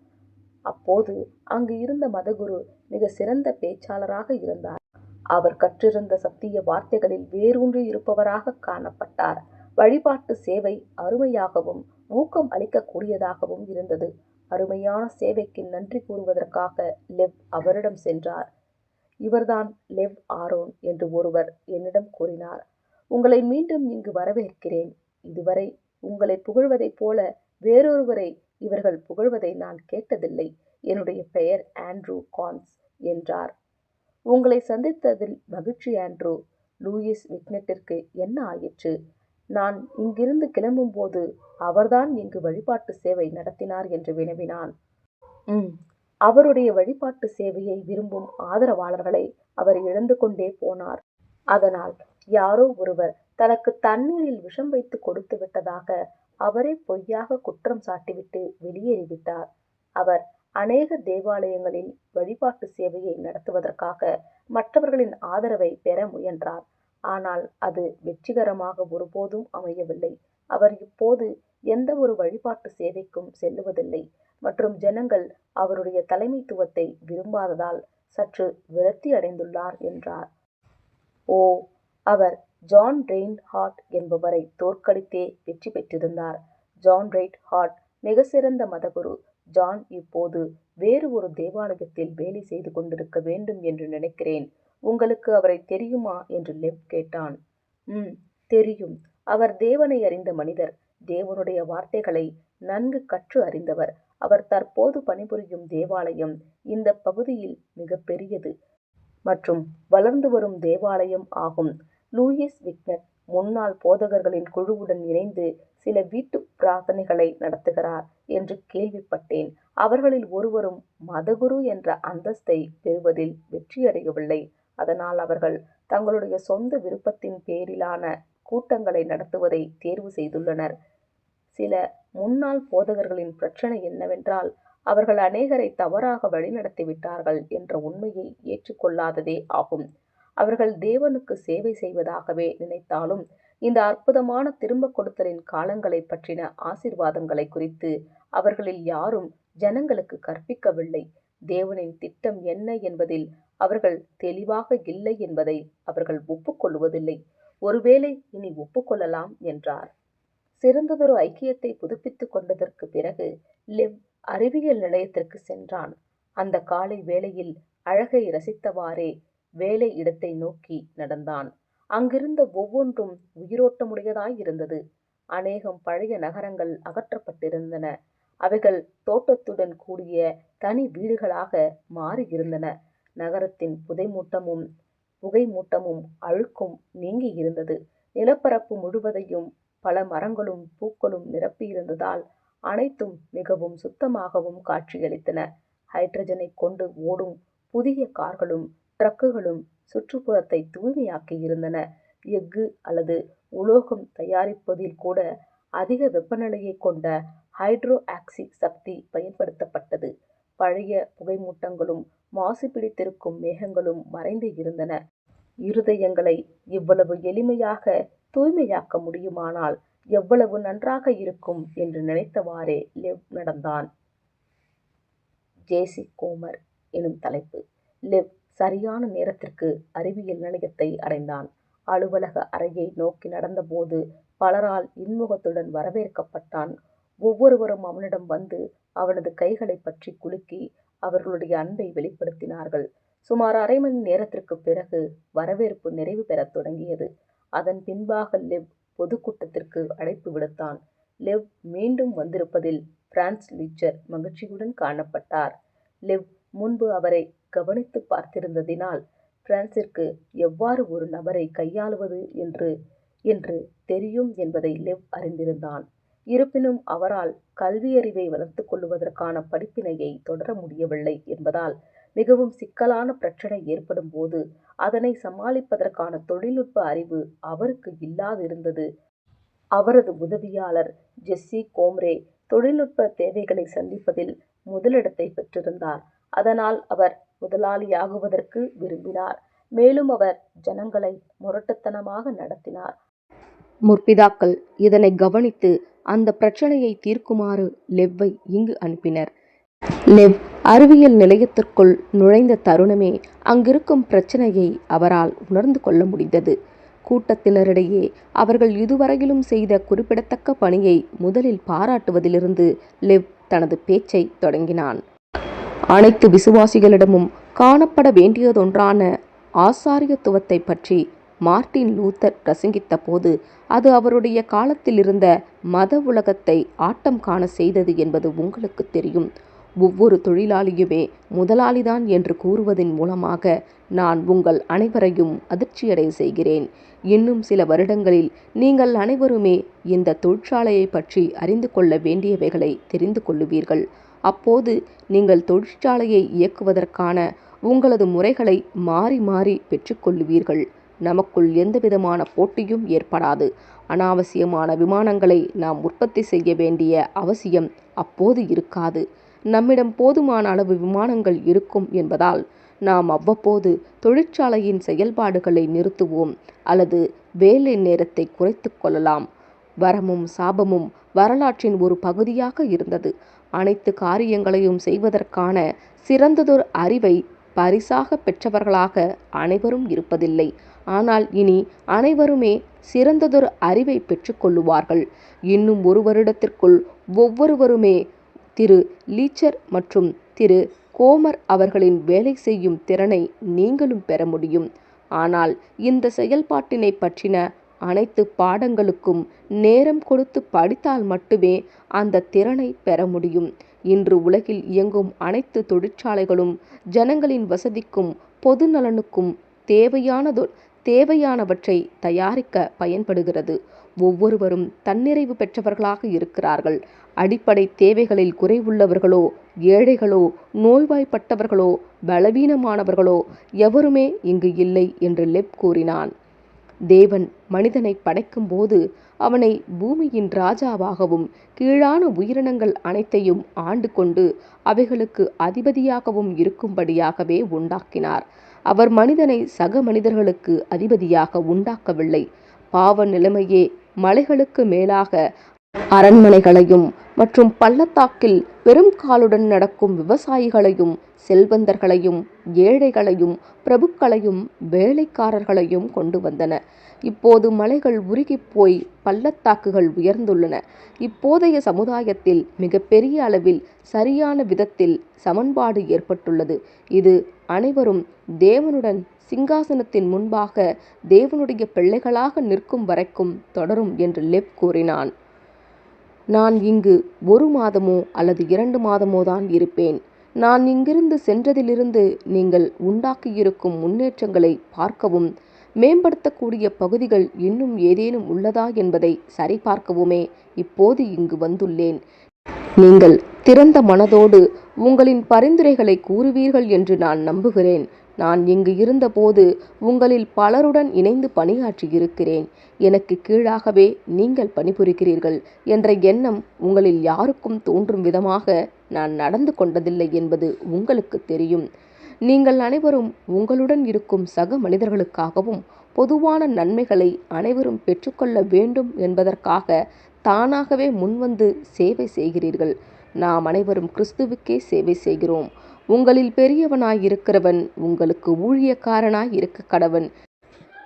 அப்போது அங்கு இருந்த மதகுரு மிக சிறந்த பேச்சாளராக இருந்தார். அவர் கற்றிருந்த சத்திய வார்த்தைகளில் வேரூன்றி இருப்பவராக காணப்பட்டார். வழிபாட்டு சேவை அருமையாகவும் ஊக்கம் அளிக்கக்கூடியதாகவும் இருந்தது. அருமையான சேவைக்கு நன்றி கூறுவதற்காக லெவ் அவரிடம் சென்றார். இவர்தான் லெவ் ஆரோன் என்று ஒருவர் என்னிடம் கூறினார். உங்களை மீண்டும் இங்கு வரவேற்கிறேன். இதுவரை உங்களை புகழ்வதைப் போல வேறொருவரை இவர்கள் புகழ்வதை நான் கேட்டதில்லை. என்னுடைய பெயர் ஆண்ட்ரூ கான்ஸ் என்றார். உங்களை சந்தித்ததில் மகிழ்ச்சி ஆண்ட்ரூ. லூயிஸ் விக்னெட்டிற்கு என்ன ஆயிற்று? நான் இங்கிருந்து கிளம்பும்போது அவர்தான் இங்கு வழிபாட்டு சேவை நடத்தினார் என்று வினவினான். அவருடைய வழிபாட்டு சேவையை விரும்பும் ஆதரவாளர்களை அவர் இழந்து கொண்டே போனார். அதனால் யாரோ ஒருவர் தனக்கு தண்ணீரில் விஷம் வைத்து கொடுத்து விட்டதாக அவரே பொய்யாக குற்றம் சாட்டிவிட்டு வெளியேறிவிட்டார். அவர் அநேக தேவாலயங்களில் வழிபாட்டு சேவையை நடத்துவதற்காக மற்றவர்களின் ஆதரவை பெற முயன்றார். ஆனால் அது வெற்றிகரமாக ஒருபோதும் அமையவில்லை. அவர் இப்போது எந்த ஒரு வழிபாட்டு சேவைக்கும் செல்லுவதில்லை மற்றும் ஜனங்கள் அவருடைய தலைமைத்துவத்தை விரும்பாததால் சற்று விரக்தி அடைந்துள்ளார் என்றார். ஓ, அவர் ஜான் ரெயின்ஹார்ட் என்பவரை தோற்கடித்தே வெற்றி பெற்றிருந்தார். ஜான் ரெயின்ஹார்ட் மிக சிறந்த மதகுரு. ஜான் இப்போது வேறு ஒரு தேவாலயத்தில் வேலை செய்து கொண்டிருக்க வேண்டும் என்று நினைக்கிறேன். உங்களுக்கு அவரை தெரியுமா என்று லெவ் கேட்டான். தெரியும். அவர் தேவனை அறிந்த மனிதர். தேவனுடைய வார்த்தைகளை நன்கு கற்று அறிந்தவர். அவர் தற்போது பணிபுரியும் தேவாலயம் இந்த பகுதியில் மிக பெரியது மற்றும் வளர்ந்து வரும் தேவாலயம் ஆகும். லூயிஸ் விக்னெட் முன்னாள் போதகர்களின் குழுவுடன் இணைந்து சில வீட்டு பிரார்த்தனைகளை நடத்துகிறார் என்று கேள்விப்பட்டேன். அவர்களில் ஒருவரும் மதகுரு என்ற அந்தஸ்தை பெறுவதில் வெற்றியடையவில்லை. அதனால் அவர்கள் தங்களுடைய சொந்த விருப்பத்தின் பேரிலான கூட்டங்களை நடத்துவதை தேர்வு செய்துள்ளனர். சில முன்னாள் போதகர்களின் பிரச்சனை என்னவென்றால் அவர்கள் அநேகரை தவறாக வழிநடத்திவிட்டார்கள் என்ற உண்மையை ஏற்றுக்கொள்ளாததே ஆகும். அவர்கள் தேவனுக்கு சேவை செய்வதாகவே நினைத்தாலும் இந்த அற்புதமான திரும்ப கொடுத்தலின் காலங்களை பற்றின ஆசீர்வாதங்களை குறித்து அவர்களில் யாரும் ஜனங்களுக்கு கற்பிக்கவில்லை. தேவனின் திட்டம் என்ன என்பதில் அவர்கள் தெளிவாக இல்லை என்பதை அவர்கள் ஒப்புக்கொள்வதில்லை. ஒருவேளை இனி ஒப்புக்கொள்ளலாம் என்றார். சிறந்ததொரு ஐக்கியத்தை புதுப்பித்துக் கொண்டதற்கு பிறகு லெவ் அறிவியல் நிலையத்திற்கு சென்றான். அந்த காலை வேளையில் அழகை ரசித்தவாறே வேலை இடத்தை நோக்கி நடந்தான். அங்கிருந்த ஒவ்வொன்றும் உயிரோட்டமுடையதாயிருந்தது. அநேகம் பழைய நகரங்கள் அகற்றப்பட்டிருந்தன. அவைகள் தோட்டத்துடன் கூடிய தனி வீடுகளாக மாறியிருந்தன. நகரத்தின் புகைமூட்டமும் அழுக்கும் நீங்கியிருந்தது. நிலப்பரப்பு முழுவதையும் பல மரங்களும் பூக்களும் நிரப்பியிருந்ததால் அனைத்தும் மிகவும் சுத்தமாகவும் காட்சியளித்தன. ஹைட்ரஜனை கொண்டு ஓடும் புதிய கார்களும் ட்ரக்குகளும் சுற்றுப்புறத்தை தூய்மையாக்கியிருந்தன. எஃகு அல்லது உலோகம் தயாரிப்பதில் கூட அதிக வெப்பநிலையை கொண்ட ஹைட்ரோ ஆக்சிக் சக்தி பயன்படுத்தப்பட்டது. பழைய புகைமூட்டங்களும் மாசு பிடித்திருக்கும் மேகங்களும் மறைந்து இருந்தன. இருதயங்களை இவ்வளவு எளிமையாக தூய்மையாக்க முடியுமானால் எவ்வளவு நன்றாக இருக்கும் என்று நினைத்தவாறே லெவ் நடந்தான். ஜேசி கோமர் எனும் தலைப்பு. லெவ் சரியான நேரத்திற்கு அறிவியல் நிலையத்தை அடைந்தான். அலுவலக அறையை நோக்கி நடந்தபோது பலரால் இன்முகத்துடன் வரவேற்கப்பட்டான். ஒவ்வொருவரும் அவனிடம் வந்து அவனது கைகளை பற்றி குலுக்கி அவர்களுடைய அன்பை வெளிப்படுத்தினார்கள். சுமார் அரை மணி நேரத்திற்கு பிறகு வரவேற்பு நிறைவு பெறத் தொடங்கியது. அதன் பின்பாக லெவ் பொதுக்கூட்டத்திற்கு அழைப்பு விடுத்தான். லெவ் மீண்டும் வந்திருப்பதில் பிரான்ஸ் லீச்சர் மகிழ்ச்சியுடன் காணப்பட்டார். லெவ் முன்பு அவரை கவனித்து பார்த்திருந்ததினால் பிரான்சிற்கு எவ்வாறு ஒரு நபரை கையாளுவது என்று தெரியும் என்பதை லெவ் அறிந்திருந்தான். இருப்பினும் அவரால் கல்வியறிவை வளர்த்துக் கொள்வதற்கான படிப்பினையை தொடர முடியவில்லை என்பதால் மிகவும் சிக்கலான பிரச்சனை ஏற்படும் போது அதனை சமாளிப்பதற்கான தொழில்நுட்ப அறிவு அவருக்கு இல்லாதிருந்தது. அவரது உதவியாளர் ஜெஸ்ஸி கோம்ரே தொழில்நுட்ப தேவைகளை சந்திப்பதில் முதலிடத்தை பெற்றிருந்தார். அதனால் அவர் முதலாளியாகுவதற்கு விரும்பினார். மேலும் அவர் ஜனங்களை முரட்டுத்தனமாக நடத்தினார். முற்பிதாக்கள் இதனை கவனித்து அந்த பிரச்சனையை தீர்க்குமாறு லெவ்வை இங்கு அனுப்பினர். லெவ் அறிவியல் நிலையத்திற்குள் நுழைந்த தருணமே அங்கிருக்கும் பிரச்சனையை அவரால் உணர்ந்து கொள்ள முடிந்தது. கூட்டத்தினரிடையே அவர்கள் இதுவரையிலும் செய்த குறிப்பிடத்தக்க பணியை முதலில் பாராட்டுவதிலிருந்து லெவ் தனது பேச்சை தொடங்கினான். அனைத்து விசுவாசிகளிடமும் காணப்பட வேண்டியதொன்றான ஆசாரியத்துவத்தை பற்றி மார்ட்டின் லூத்தர் பிரசங்கித்த போது அது அவருடைய காலத்தில் இருந்த மத உலகத்தை ஆட்டம் காண செய்தது என்பது உங்களுக்கு தெரியும். ஒவ்வொரு தொழிலாளியுமே முதலாளிதான் என்று கூறுவதன் மூலமாக நான் உங்கள் அனைவரையும் அதிர்ச்சியடைய செய்கிறேன். இன்னும் சில வருடங்களில் நீங்கள் அனைவருமே இந்த தொழிற்சாலையை பற்றி அறிந்து கொள்ள வேண்டியவைகளை தெரிந்து கொள்ளுவீர்கள். அப்போது நீங்கள் தொழிற்சாலையை இயக்குவதற்கான உங்களது முறைகளை மாறி மாறி பெற்றுக்கொள்ளுவீர்கள். நமக்குள் எந்தவிதமான போட்டியும் ஏற்படாது. அனாவசியமான விமானங்களை நாம் உற்பத்தி செய்ய வேண்டிய அவசியம் அப்போது இருக்காது. நம்மிடம் போதுமான அளவு விமானங்கள் இருக்கும் என்பதால் நாம் அவ்வப்போது தொழிற்சாலையின் செயல்பாடுகளை நிறுத்துவோம் அல்லது வேலை நேரத்தை குறைத்து கொள்ளலாம். வரமும் சாபமும் வரலாற்றின் ஒரு பகுதியாக இருந்தது. அனைத்து காரியங்களையும் செய்வதற்கான சிறந்ததொரு அறிவை பரிசாக பெற்றவர்களாக அனைவரும் இருப்பதில்லை. ஆனால் இனி அனைவருமே சிறந்ததொரு அறிவை பெற்றுக்கொள்ளுவார்கள். இன்னும் ஒரு வருடத்திற்குள் ஒவ்வொருவருமே திரு லீச்சர் மற்றும் திரு கோமர் அவர்களின் வேலை செய்யும் திறனை நீங்களும் பெற முடியும். ஆனால் இந்த செயல்பாட்டினை பற்றின அனைத்து பாடங்களுக்கும் நேரம் கொடுத்து படித்தால் மட்டுமே அந்த திறனை பெற முடியும். இன்று உலகில் இயங்கும் அனைத்து தொழிற்சாலைகளும் ஜனங்களின் வசதிக்கும் பொது நலனுக்கும் தேவையானவற்றை தயாரிக்க பயன்படுகிறது. ஒவ்வொருவரும் தன்னிறைவு பெற்றவர்களாக இருக்கிறார்கள். அடிப்படை தேவைகளில் குறைவுள்ளவர்களோ ஏழைகளோ நோய்வாய்ப்பட்டவர்களோ பலவீனமானவர்களோ எவருமே இங்கு இல்லை என்று லெவ் கூறினான். தேவன் மனிதனை படைக்கும் போது அவனை பூமியின் ராஜாவாகவும் கீழான உயிரினங்கள் அனைத்தையும் ஆண்டு கொண்டு அவைகளுக்கு அதிபதியாகவும் இருக்கும்படியாகவே உண்டாக்கினார். அவர் மனிதனை சக மனிதர்களுக்கு அதிபதியாக உண்டாக்கவில்லை. பாவ நிலைமையே மலைகளுக்கு மேலாக அரண்மனைகளையும் மற்றும் பள்ளத்தாக்கில் வெறும் காலுடன் நடக்கும் விவசாயிகளையும் செல்வந்தர்களையும் ஏழைகளையும் பிரபுக்களையும் வேலைக்காரர்களையும் கொண்டு வந்தன. இப்போது மலைகள் உருகிப்போய் பள்ளத்தாக்குகள் உயர்ந்துள்ளன. இப்போதைய சமுதாயத்தில் மிகப்பெரிய அளவில் சரியான விதத்தில் சமன்பாடு ஏற்பட்டுள்ளது. இது அனைவரும் தேவனுடன் சிங்காசனத்தின் முன்பாக தேவனுடைய பிள்ளைகளாக நிற்கும் வரைக்கும் தொடரும் என்று லெப் கூறினான். நான் இங்கு 1 மாதமோ அல்லது 2 மாதமோ தான் இருப்பேன். நான் இங்கிருந்து சென்றதிலிருந்து நீங்கள் உண்டாக்கியிருக்கும் முன்னேற்றங்களை பார்க்கவும் மேம்படுத்தக்கூடிய பகுதிகள் இன்னும் ஏதேனும் உள்ளதா என்பதை சரிபார்க்கவுமே இப்போது இங்கு வந்துள்ளேன். நீங்கள் திறந்த மனதோடு உங்களின் பரிந்துரைகளை கூறுவீர்கள் என்று நான் நம்புகிறேன். நான் இங்கு இருந்தபோது உங்களில் பலருடன் இணைந்து பணியாற்றியிருக்கிறேன். எனக்கு கீழாகவே நீங்கள் பணிபுரிகிறீர்கள் என்ற எண்ணம் உங்களில் யாருக்கும் தோன்றும் விதமாக நான் நடந்து கொண்டதில்லை என்பது உங்களுக்கு தெரியும். நீங்கள் அனைவரும் உங்களுடன் இருக்கும் சக மனிதர்களுக்காகவும் பொதுவான நன்மைகளை அனைவரும் பெற்றுக்கொள்ள வேண்டும் என்பதற்காக தானாகவே முன்வந்து சேவை செய்கிறீர்கள். நாம் அனைவரும் கிறிஸ்துவுக்கே சேவை செய்கிறோம். உங்களில் பெரியவனாயிருக்கிறவன் உங்களுக்கு ஊழியக்காரனாய் இருக்க கடவன்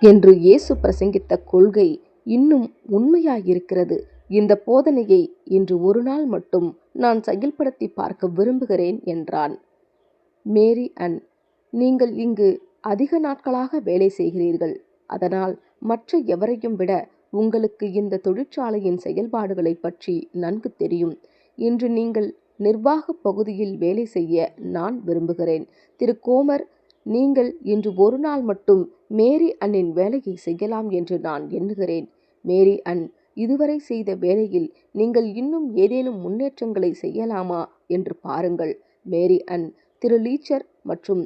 என்று இயேசு பிரசங்கித்த கொள்கை இன்னும் உண்மையாயிருக்கிறது. இந்த போதனையை இன்று ஒரு நாள் மட்டும் நான் செயல்படுத்தி பார்க்க விரும்புகிறேன் என்றான். மேரி அன், நீங்கள் இங்கு அதிக நாட்களாக வேலை செய்கிறீர்கள். அதனால் மற்ற எவரையும் விட உங்களுக்கு இந்த தொழிற்சாலையின் செயல்பாடுகளை பற்றி நன்கு தெரியும். இன்று நீங்கள் நிர்வாக பகுதியில் வேலை செய்ய நான் விரும்புகிறேன். திரு கோமர், நீங்கள் இன்று ஒரு நாள் மட்டும் மேரி அன்னின் வேலையை செய்யலாம் என்று நான் எண்ணுகிறேன். மேரி அன் இதுவரை செய்த வேலையில் நீங்கள் இன்னும் ஏதேனும் முன்னேற்றங்களை செய்யலாமா என்று பாருங்கள். மேரி அன், திரு லீச்சர் மற்றும்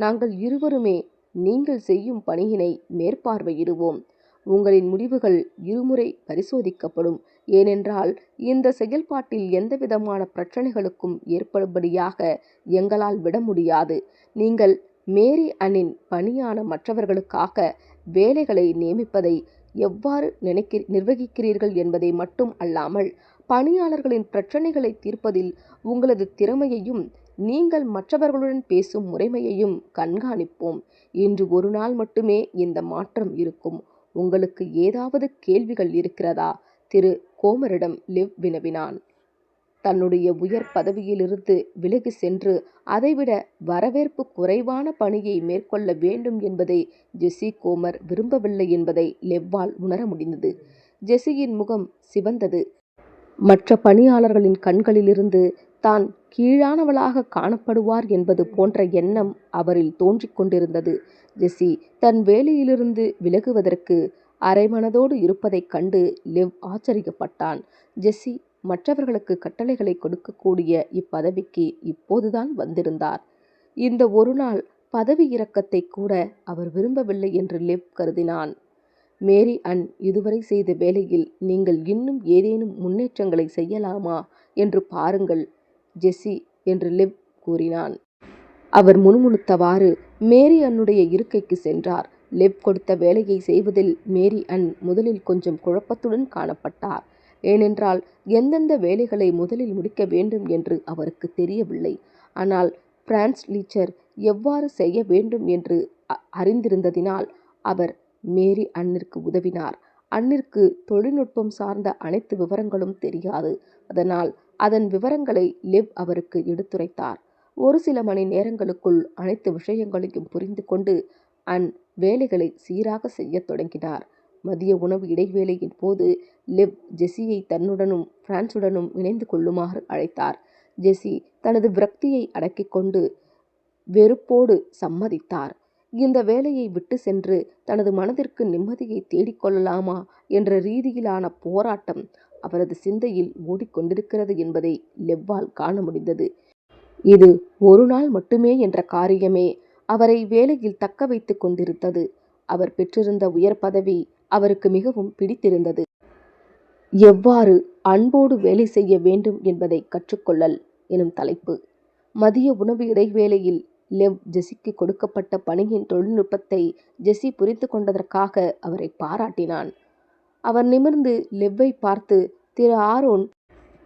நாங்கள் இருவருமே நீங்கள் செய்யும் பணியினை மேற்பார்வையிடுவோம். உங்களின் முடிவுகள் இருமுறை பரிசோதிக்கப்படும். ஏனென்றால் இந்த செயல்பாட்டில் எந்தவிதமான பிரச்சனைகளுக்கும் ஏற்படும்படியாக எங்களால் விட முடியாது. நீங்கள் மேரி அன்னின் பணியான மற்றவர்களுக்காக வேலைகளை நியமிப்பதை எவ்வாறு நிர்வகிக்கிறீர்கள் என்பதை மட்டும் அல்லாமல் பணியாளர்களின் பிரச்சனைகளை தீர்ப்பதில் உங்களது திறமையையும் நீங்கள் மற்றவர்களுடன் பேசும் முறைமையையும் கண்காணிப்போம். இன்று ஒரு நாள் மட்டுமே இந்த மாற்றம் இருக்கும். உங்களுக்கு ஏதாவது கேள்விகள் இருக்கிறதா? திரு கோமரிடம் லிவ் வினவினான். தன்னுடைய உயர் பதவியிலிருந்து விலகி சென்று அதைவிட வரவேற்பு குறைவான பணியை மேற்கொள்ள வேண்டும் என்பதை ஜெசி கோமர் விரும்பவில்லை என்பதை லெவ்வால் உணர முடிந்தது. ஜெசியின் முகம் சிவந்தது. மற்ற பணியாளர்களின் கண்களிலிருந்து தான் கீழானவளாக காணப்படுவார் என்பது போன்ற எண்ணம் அவரில் தோன்றிக் கொண்டிருந்தது. ஜெசி தன் வேலையிலிருந்து விலகுவதற்கு அரைமனதோடு இருப்பதைக் கண்டு லெவ் ஆச்சரியப்பட்டான். ஜெசி மற்றவர்களுக்கு கட்டளைகளை கொடுக்கக்கூடிய இப்பதவிக்கு இப்போதுதான் வந்திருந்தார். இந்த ஒரு நாள் பதவி இறக்கத்தை கூட அவர் விரும்பவில்லை என்று லெவ் கருதினான். மேரி அன் இதுவரை செய்த வேலையில் நீங்கள் இன்னும் ஏதேனும் முன்னேற்றங்களை செய்யலாமா என்று பாருங்கள் ஜெசி என்று லெவ் கூறினான். அவர் முணுமுணுத்தவாறு மேரி அன்னுடைய இருக்கைக்கு சென்றார். லெவ் கொடுத்த வேலையை செய்வதில் மேரி அன் முதலில் கொஞ்சம் குழப்பத்துடன் காணப்பட்டார். ஏனென்றால் எந்தெந்த வேலைகளை முதலில் முடிக்க வேண்டும் என்று அவருக்கு தெரியவில்லை. ஆனால் பிரான்ஸ் லீச்சர் எவ்வாறு செய்ய வேண்டும் என்று அறிந்திருந்ததினால் அவர் மேரி அன்னிற்கு உதவினார். அன்னிற்கு தொழில்நுட்பம் சார்ந்த அனைத்து விவரங்களும் தெரியாது. அதனால் அதன் விவரங்களை லெவ் அவருக்கு எடுத்துரைத்தார். ஒரு சில மணி நேரங்களுக்குள் அனைத்து விஷயங்களையும் புரிந்து கொண்டு அன் வேலைகளை சீராக செய்ய தொடங்கினார். மதிய உணவு இடைவேளையின் போது லெவ் ஜெசியை தன்னுடனும் பிரான்சுடனும் இணைந்து கொள்ளுமாறு அழைத்தார். ஜெசி தனது விரக்தியை அடக்கிக் கொண்டு வெறுப்போடு சம்மதித்தார். இந்த வேலையை விட்டு சென்று தனது மனதிற்கு நிம்மதியை தேடிக்கொள்ளலாமா என்ற ரீதியிலான போராட்டம் அவரது சிந்தையில் ஓடிக்கொண்டிருக்கிறது என்பதை லெவ்வால் காண முடிந்தது. இது ஒரு நாள் மட்டுமே என்ற காரியமே அவரை வேலையில் தக்க வைத்து கொண்டிருந்தது. அவர் பெற்றிருந்த உயர் பதவி அவருக்கு மிகவும் பிடித்திருந்தது. எவ்வாறு அன்போடு வேலை செய்ய வேண்டும் என்பதை கற்றுக்கொள்ளல் எனும் தலைப்பு. மதிய உணவு இடைவேளையில் லெவ் ஜெசிக்கு கொடுக்கப்பட்ட பணியின் தொழில்நுட்பத்தை ஜெசி புரிந்து கொண்டதற்காக அவரை பாராட்டினான். அவர் நிமிர்ந்து லெவ்வை பார்த்து, திரு ஆரோன்,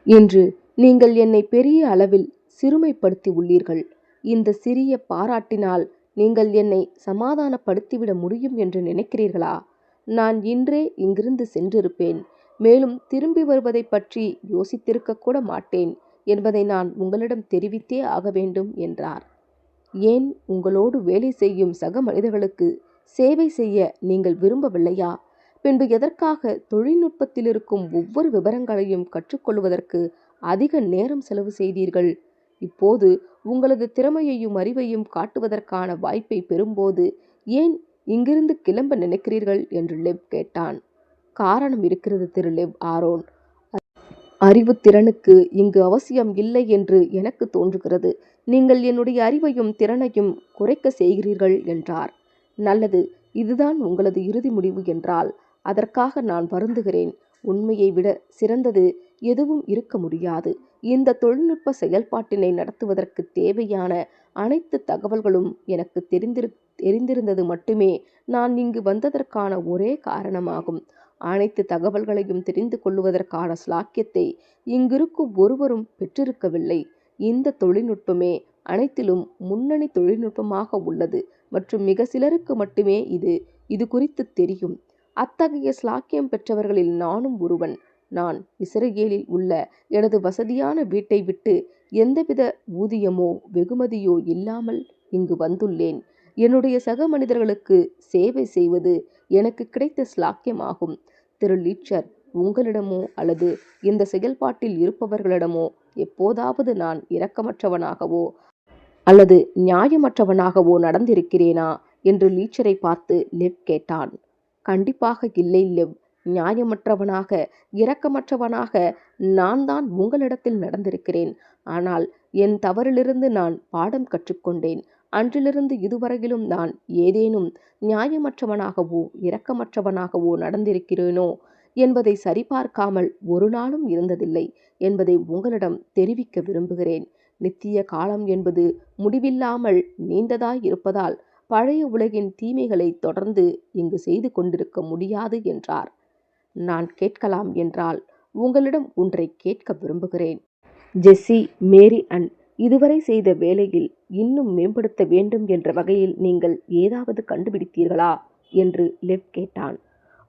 இன்று நீங்கள் என்னை பெரிய அளவில் சிறுமைப்படுத்தி உள்ளீர்கள். இந்த சிறிய பாராட்டினால் நீங்கள் என்னை சமாதானப்படுத்திவிட முடியும் என்று நினைக்கிறீர்களா? நான் இன்றே இங்கிருந்து சென்றிருப்பேன். மேலும் திரும்பி வருவதை பற்றி யோசித்திருக்க கூட மாட்டேன் என்பதை நான் உங்களிடம் தெரிவித்தே ஆக வேண்டும் என்றார். ஏன் உங்களோடு வேலை செய்யும் சக மனிதர்களுக்கு சேவை செய்ய நீங்கள் விரும்பவில்லையா? பின்பு எதற்காக தொழில்நுட்பத்தில் இருக்கும் ஒவ்வொரு விவரங்களையும் கற்றுக்கொள்வதற்கு அதிக நேரம் செலவு செய்தீர்கள்? இப்போது உங்களது திறமையையும் அறிவையும் காட்டுவதற்கான வாய்ப்பை பெறும்போது ஏன் இங்கிருந்து கிளம்ப நினைக்கிறீர்கள் என்று லெவ் கேட்டான். காரணம் இருக்கிறது திரு லெவ் ஆரோன். அறிவுத்திறனுக்கு இங்கு அவசியம் இல்லை என்று எனக்கு தோன்றுகிறது. நீங்கள் என்னுடைய அறிவையும் திறனையும் குறைக்க செய்கிறீர்கள் என்றார். நல்லது, இதுதான் உங்களது இறுதி முடிவு என்றால் அதற்காக நான் வருந்துகிறேன். உண்மையை விட சிறந்தது எதுவும் இருக்க முடியாது. இந்த தொழில்நுட்ப செயல்பாட்டினை நடத்துவதற்கு தேவையான அனைத்து தகவல்களும் எனக்கு தெரிந்திருந்தது மட்டுமே நான் இங்கு வந்ததற்கான ஒரே காரணமாகும். அனைத்து தகவல்களையும் தெரிந்து கொள்வதற்கான ஸ்லாக்கியத்தை இங்கிருக்கும் ஒருவரும் பெற்றிருக்கவில்லை. இந்த தொழில்நுட்பமே அனைத்திலும் முன்னணி தொழில்நுட்பமாக உள்ளது மற்றும் மிக சிலருக்கு மட்டுமே இது குறித்து தெரியும். அத்தகைய ஸ்லாக்கியம் பெற்றவர்களில் நானும் ஒருவன். நான் இஸ்ரேலில் உள்ள எனது வசதியான வீட்டை விட்டு எந்தவித ஊதியமோ வெகுமதியோ இல்லாமல் இங்கு வந்துள்ளேன். என்னுடைய சக மனிதர்களுக்கு சேவை செய்வது எனக்கு கிடைத்த ஸ்லாக்கியமாகும். திரு லீச்சர், உங்களிடமோ அல்லது இந்த செயல்பாட்டில் இருப்பவர்களிடமோ எப்போதாவது நான் இரக்கமற்றவனாகவோ அல்லது நியாயமற்றவனாகவோ நடந்திருக்கிறேனா என்று லீச்சரை பார்த்து லெவ் கேட்டான். கண்டிப்பாக இல்லை லெவ். நியாயமற்றவனாக இரக்கமற்றவனாக நான் தான் உங்களிடத்தில் நடந்திருக்கிறேன். ஆனால் என் தவறிலிருந்து நான் பாடம் கற்றுக்கொண்டேன். அன்றிலிருந்து இதுவரையிலும் நான் ஏதேனும் நியாயமற்றவனாகவோ இரக்கமற்றவனாகவோ நடந்திருக்கிறேனோ என்பதை சரிபார்க்காமல் ஒரு நாளும் இருந்ததில்லை என்பதை உங்களிடம் தெரிவிக்க விரும்புகிறேன். நித்திய காலம் என்பது முடிவில்லாமல் நீண்டதாய் இருப்பதால் பழைய உலகின் தீமைகளை தொடர்ந்து இங்கு செய்து கொண்டிருக்க முடியாது என்றார். நான் கேட்கலாம் என்றால் உங்களிடம் ஒன்றை கேட்க விரும்புகிறேன். ஜெஸ்ஸி, மேரி அண்ட் இதுவரை செய்த வேலையில் இன்னும் மேம்படுத்த வேண்டும் என்ற வகையில் நீங்கள் ஏதாவது கண்டுபிடித்தீர்களா என்று லெவ் கேட்டான்.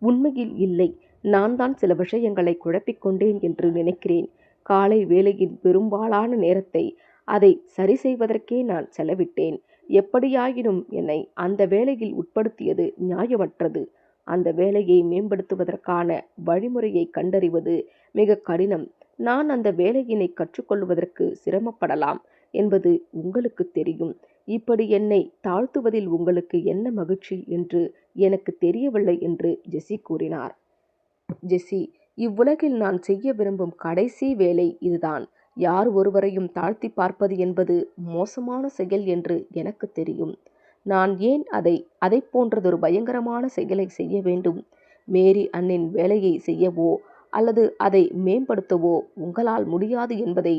உண்மையில் இல்லை. நான் தான் சில விஷயங்களை குழப்பிக்கொண்டேன் என்று நினைக்கிறேன். காலை வேளையின் பெரும்பாலான நேரத்தை அதை சரி செய்வதற்கே நான் செலவிட்டேன். எப்படியாயினும் என்னை அந்த வேலையில் உட்படுத்தியது நியாயமற்றது. அந்த வேலையை மேம்படுத்துவதற்கான வழிமுறையை கண்டறிவது மிக கடினம். நான் அந்த வேலையினை கற்றுக்கொள்வதற்கு சிரமப்படலாம் என்பது உங்களுக்கு தெரியும். இப்படி என்னை தாழ்த்துவதில் உங்களுக்கு என்ன மகிழ்ச்சி என்று எனக்கு தெரியவில்லை என்று ஜெசி கூறினார். ஜெசி, இவ்வுலகில் நான் செய்ய விரும்பும் கடைசி வேலை இதுதான். யார் ஒருவரையும் தாழ்த்தி பார்ப்பது என்பது மோசமான செயல் என்று எனக்கு தெரியும். நான் ஏன் அதை போன்றதொரு பயங்கரமான செயலை செய்ய வேண்டும்? மேரி அண்ணின் வேலையை செய்யவோ அல்லது அதை மேம்படுத்தவோ உங்களால் முடியாது என்பதை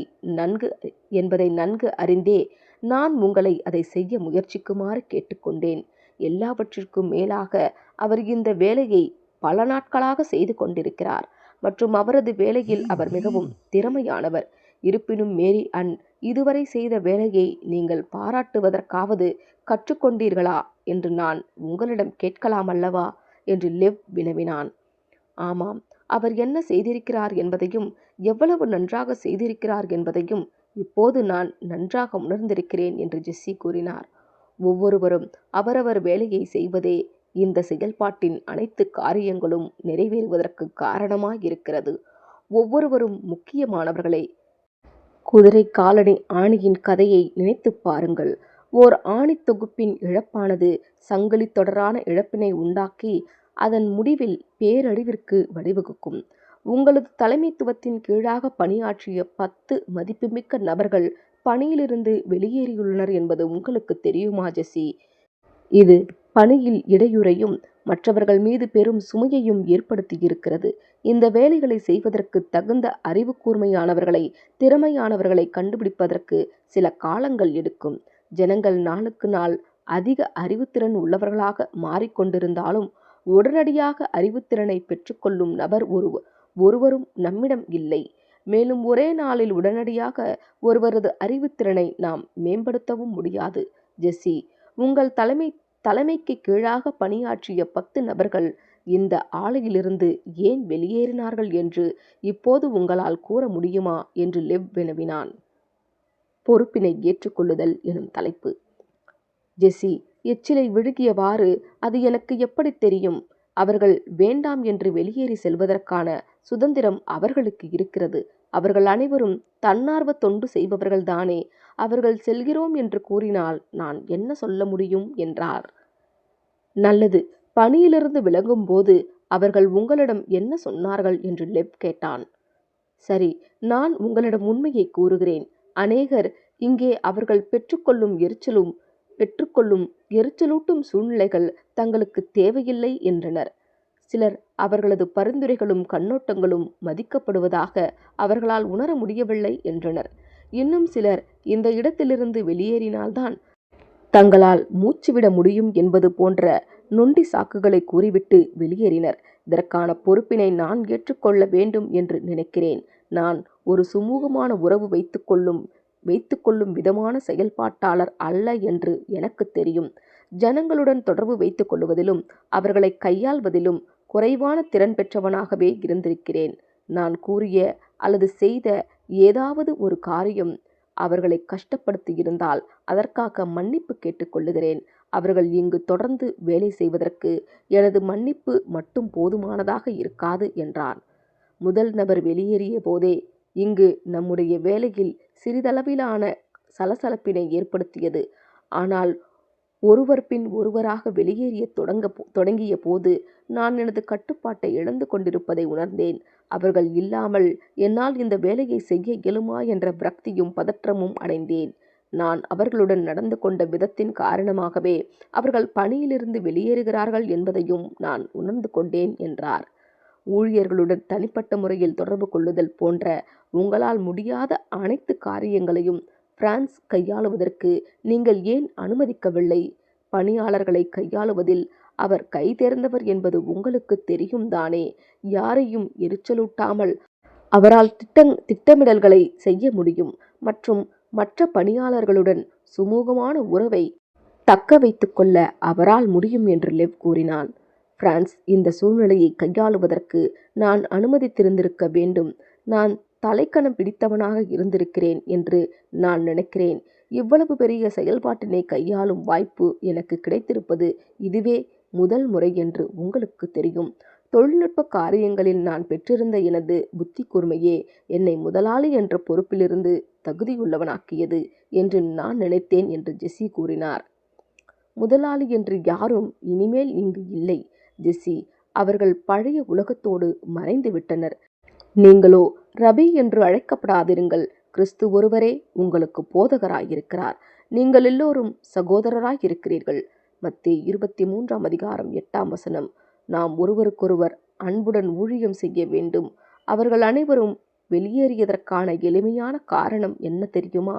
நன்கு அறிந்தே நான் உங்களை அதை செய்ய முயற்சிக்குமாறு கேட்டுக்கொண்டேன். எல்லாவற்றிற்கும் மேலாக அவர் இந்த வேலையை பல நாட்களாக செய்து கொண்டிருக்கிறார் மற்றும் அவரது வேலையில் அவர் மிகவும் திறமையானவர். இருப்பினும் மேரி அண்ட் இதுவரை செய்த வேலையை நீங்கள் பாராட்டுவதற்காவது கற்றுக்கொண்டீர்களா என்று நான் உங்களிடம் கேட்கலாம் அல்லவா என்று லெவ் வினவினான். ஆமாம், அவர் என்ன செய்திருக்கிறார் என்பதையும் எவ்வளவு நன்றாக செய்திருக்கிறார் என்பதையும் இப்போது நான் நன்றாக உணர்ந்திருக்கிறேன் என்று ஜெஸ்ஸி கூறினார். ஒவ்வொருவரும் அவரவர் வேலையை செய்வதே இந்த செயல்பாட்டின் அனைத்து காரியங்களும் நிறைவேறுவதற்கு காரணமாயிருக்கிறது. ஒவ்வொருவரும் முக்கியமானவர்களே. குதிரை காலணி ஆணியின் கதையை நினைத்து பாருங்கள். ஓர் ஆணி தொகுப்பின் இழப்பானது சங்கிலி தொடரான இழப்பினை உண்டாக்கி அதன் முடிவில் பேரழிவிற்கு வழிவகுக்கும். உங்களது தலைமைத்துவத்தின் கீழாக பணியாற்றிய 10 மதிப்புமிக்க நபர்கள் பணியிலிருந்து வெளியேறியுள்ளனர் என்பது உங்களுக்கு தெரியுமா ஜெசி? இது பணியில் இடையூறையும் மற்றவர்கள் மீது பெரும் சுமையையும் ஏற்படுத்தியிருக்கிறது. இந்த வேலைகளை செய்வதற்கு தகுந்த அறிவு கூர்மையானவர்களை, திறமையானவர்களை கண்டுபிடிப்பதற்கு சில காலங்கள் எடுக்கும். ஜனங்கள் நாளுக்கு நாள் அதிக அறிவுத்திறன் உள்ளவர்களாக மாறிக்கொண்டிருந்தாலும் உடனடியாக அறிவுத்திறனை பெற்றுக்கொள்ளும் நபர் ஒருவரும் நம்மிடம் இல்லை. மேலும் ஒரே நாளில் உடனடியாக ஒருவரது அறிவுத்திறனை நாம் மேம்படுத்தவும் முடியாது. ஜெஸ்ஸி, உங்கள் தலைமைக்கு கீழாக பணியாற்றிய 10 நபர்கள் இந்த ஆலையிலிருந்து ஏன் வெளியேறினார்கள் என்று இப்போது உங்களால் கூற முடியுமா என்று லெவ் வினவினான். பொறுப்பினை ஏற்றுக்கொள்ளுதல் எனும் தலைப்பு. ஜெஸ்ஸி எச்சிலை விழுங்கியவாறு, அது எனக்கு எப்படி தெரியும்? அவர்கள் வேண்டாம் என்று வெளியேறி செல்வதற்கான சுதந்திரம் அவர்களுக்கு இருக்கிறது. அவர்கள் அனைவரும் தன்னார்வ தொண்டு செய்பவர்கள்தானே. அவர்கள் செல்கிறோம் என்று கூறினால் நான் என்ன சொல்ல முடியும் என்றார். நல்லது, பணியிலிருந்து விலகும் போது அவர்கள் உங்களிடம் என்ன சொன்னார்கள் என்று லெவ் கேட்டான். சரி, நான் உங்களிடம் உண்மையை கூறுகிறேன். அநேகர் இங்கே அவர்கள் பெற்றுக்கொள்ளும் எரிச்சலூட்டும் சூழ்நிலைகள் தங்களுக்கு தேவையில்லை என்றனர். சிலர் அவர்களது பரிந்துரைகளும் கண்ணோட்டங்களும் மதிக்கப்படுவதாக அவர்களால் உணர முடியவில்லை என்றனர். இன்னும் சிலர் இந்த இடத்திலிருந்து வெளியேறினால்தான் தங்களால் மூச்சுவிட முடியும் என்பது போன்ற நொண்டி சாக்குகளை கூறிவிட்டு வெளியேறினர். இதற்கான பொறுப்பினை நான் ஏற்றுக்கொள்ள வேண்டும் என்று நினைக்கிறேன். நான் ஒரு சுமூகமான உறவு வைத்துக்கொள்ளும் விதமான செயல்பாட்டாளர் அல்ல என்று எனக்கு தெரியும். ஜனங்களுடன் தொடர்பு வைத்துக் கொள்வதிலும் அவர்களை கையாள்வதிலும் குறைவான திறன் பெற்றவனாகவே இருந்திருக்கிறேன். நான் கூறிய அல்லது செய்த ஏதாவது ஒரு காரியம் அவர்களை கஷ்டப்படுத்தியிருந்தால் அதற்காக மன்னிப்பு கேட்டுக்கொள்ளுகிறேன். அவர்கள் இங்கு தொடர்ந்து வேலை செய்வதற்கு எனது மன்னிப்பு மட்டும் போதுமானதாக இருக்காது என்றான். முதல் நபர் வெளியேறிய போதே இங்கு நம்முடைய வேலையில் சிறிதளவிலான சலசலப்பினை ஏற்படுத்தியது. ஆனால் ஒருவர் பின் ஒருவராக வெளியேறிய தொடங்கிய போது நான் எனது கட்டுப்பாட்டை இழந்து கொண்டிருப்பதை உணர்ந்தேன். அவர்கள் இல்லாமல் என்னால் இந்த வேலையை செய்ய இயலுமா என்ற விரக்தியும் பதற்றமும் அடைந்தேன். நான் அவர்களுடன் நடந்து கொண்ட விதத்தின் காரணமாகவே அவர்கள் பணியிலிருந்து வெளியேறுகிறார்கள் என்பதையும் நான் உணர்ந்து கொண்டேன் என்றார். ஊழியர்களுடன் தனிப்பட்ட முறையில் தொடர்பு கொள்ளுதல் போன்ற உங்களால் முடியாத அனைத்து காரியங்களையும் பிரான்ஸ் கையாளுவதற்கு நீங்கள் ஏன் அனுமதிக்கவில்லை? பணியாளர்களை கையாளுவதில் அவர் கைதேர்ந்தவர் என்பது உங்களுக்கு தெரியும் தானே. யாரையும் எரிச்சலூட்டாமல் அவரால் திட்டமிடல்களை செய்ய முடியும் மற்றும் மற்ற பணியாளர்களுடன் சுமூகமான உறவை தக்க வைத்துக் கொள்ள அவரால் முடியும் என்று லெவ் கூறினான். பிரான்ஸ், இந்த சூழ்நிலையை கையாளுவதற்கு நான் அனுமதித்திருந்திருக்க வேண்டும். நான் தலைக்கணம் பிடித்தவனாக இருந்திருக்கிறேன் என்று நான் நினைக்கிறேன். இவ்வளவு பெரிய செயல்பாட்டினை கையாளும் வாய்ப்பு எனக்கு கிடைத்திருப்பது இதுவே முதல் முறை என்று உங்களுக்கு தெரியும். தொழில்நுட்ப காரியங்களில் நான் பெற்றிருந்த எனது புத்தி கூர்மையே என்னை முதலாளி என்ற பொறுப்பிலிருந்து தகுதியுள்ளவனாக்கியது என்று நான் நினைத்தேன் என்று ஜெஸ்ஸி கூறினார். முதலாளி என்று யாரும் இனிமேல் இங்கு இல்லை ஜெஸ்ஸி. அவர்கள் பழைய உலகத்தோடு மறைந்து விட்டனர். நீங்களோ ரபி என்று அழைக்கப்படாதிருங்கள். கிறிஸ்து ஒருவரே உங்களுக்கு போதகராயிருக்கிறார். நீங்கள் எல்லோரும் சகோதரராயிருக்கிறீர்கள். மத்தேயு 23:8. நாம் ஒருவருக்கொருவர் அன்புடன் ஊழியம் செய்ய வேண்டும். அவர்கள் அனைவரும் வெளியேறியதற்கான எளிமையான காரணம் என்ன தெரியுமா?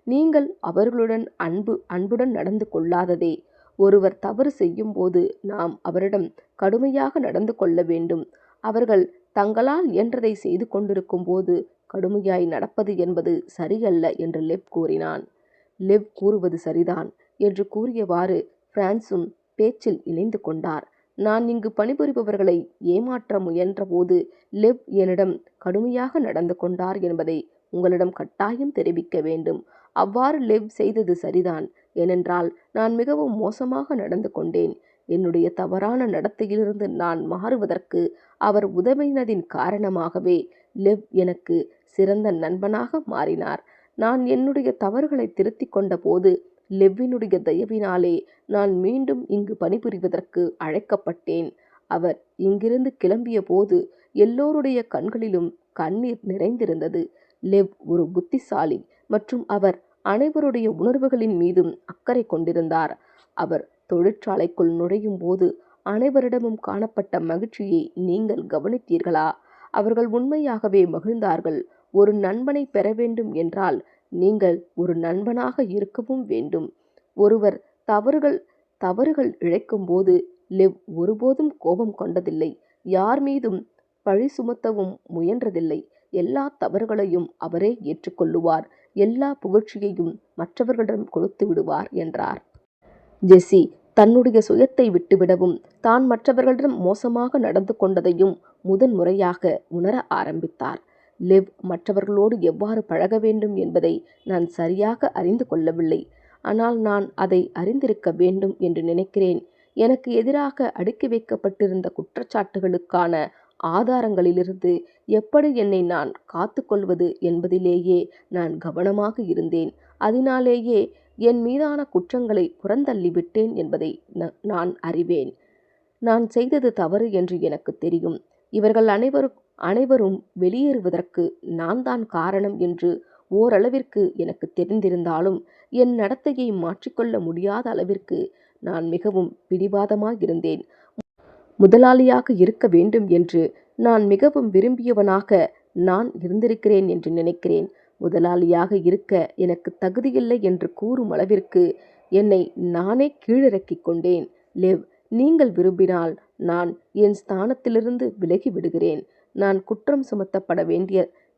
நீங்கள் அவர்களுடன் அன்புடன் நடந்து கொள்ளாததே. ஒருவர் தவறு செய்யும் போது நாம் அவரிடம் கடுமையாக நடந்து கொள்ள வேண்டும். அவர்கள் தங்களால் இயன்றதை செய்து கொண்டிருக்கும் போது கடுமையாய் நடப்பது என்பது சரியல்ல என்று லெவ் கூறினான். லெவ் கூறுவது சரிதான் என்று கூறியவாறு பிரான்சும் பேச்சில் இணைந்து கொண்டார். நான் இங்கு பணிபுரிபவர்களை ஏமாற்ற முயன்றபோது லெவ் என்னிடம் கடுமையாக நடந்து கொண்டார் என்பதை உங்களிடம் கட்டாயம் தெரிவிக்க வேண்டும். அவ்வாறு லெவ் செய்தது சரிதான். ஏனென்றால் நான் மிகவும் மோசமாக நடந்து கொண்டேன். என்னுடைய தவறான நடத்தையிலிருந்து நான் மாறுவதற்கு அவர் உதவினதின் காரணமாகவே லெவ் எனக்கு சிறந்த நண்பனாக மாறினார். நான் என்னுடைய தவறுகளை திருத்திக் கொண்ட போது லெவ்வினுடைய தயவினாலே நான் மீண்டும் இங்கு பணிபுரிவதற்கு அழைக்கப்பட்டேன். அவர் இங்கிருந்து கிளம்பிய போது எல்லோருடைய கண்களிலும் கண்ணீர் நிறைந்திருந்தது. லெவ் ஒரு புத்திசாலி மற்றும் அவர் அனைவருடைய உணர்வுகளின் மீதும் அக்கறை கொண்டிருந்தார். அவர் தொழிற்சாலைக்குள் நுழையும் போது அனைவரிடமும் காணப்பட்ட மகிழ்ச்சியை நீங்கள் கவனித்தீர்களா? அவர்கள் உண்மையாகவே மகிழ்ந்தார்கள். ஒரு நண்பனை பெற வேண்டும் என்றால் நீங்கள் ஒரு நண்பனாக இருக்கவும் வேண்டும். ஒருவர் தவறுகள் இழைக்கும்போது லிவ் ஒருபோதும் கோபம் கொண்டதில்லை. யார் மீதும் பழி சுமத்தவும் முயன்றதில்லை. எல்லா தவறுகளையும் அவரே ஏற்றுக்கொள்ளுவார். எல்லா புகழ்ச்சியையும் மற்றவர்களிடம் கொடுத்து விடுவார் என்றார். ஜெஸ்ஸி தன்னுடைய சுயத்தை விட்டுவிடவும் தான் மற்றவர்களிடம் மோசமாக நடந்து கொண்டதையும் முதன்முறையாக உணர ஆரம்பித்தார். லிவ் மற்றவர்களோடு எவ்வாறு பழக வேண்டும் என்பதை நான் சரியாக அறிந்து கொள்ளவில்லை. ஆனால் நான் அதை அறிந்திருக்க வேண்டும் என்று நினைக்கிறேன். எனக்கு எதிராக அடுக்கி வைக்கப்பட்டிருந்த குற்றச்சாட்டுகளுக்கான ஆதாரங்களிலிருந்து எப்படி என்னை நான் காத்துக்கொள்வது என்பதிலேயே நான் கவனமாக இருந்தேன். அதனாலேயே என் மீதான குற்றங்களை புறந்தள்ளிவிட்டேன் என்பதை நான் அறிவேன். நான் செய்தது தவறு என்று எனக்கு தெரியும். இவர்கள் அனைவரும் வெளியேறுவதற்கு நான் தான் காரணம் என்று ஓரளவிற்கு எனக்கு தெரிந்திருந்தாலும் என் நடத்தையை மாற்றிக்கொள்ள முடியாத அளவிற்கு நான் மிகவும் பிடிவாதமாயிருந்தேன். முதலாளியாக இருக்க வேண்டும் என்று நான் மிகவும் விரும்பியவனாக நான் இருந்திருக்கிறேன் என்று நினைக்கிறேன். முதலாளியாக இருக்க எனக்கு தகுதியில்லை என்று கூறும் அளவிற்கு என்னை நானே கீழிறக்கிக் கொண்டேன். லிவ், நீங்கள் விரும்பினால் நான் என் ஸ்தானத்திலிருந்து விலகி விடுகிறேன். நான் குற்றம் சுமத்தப்பட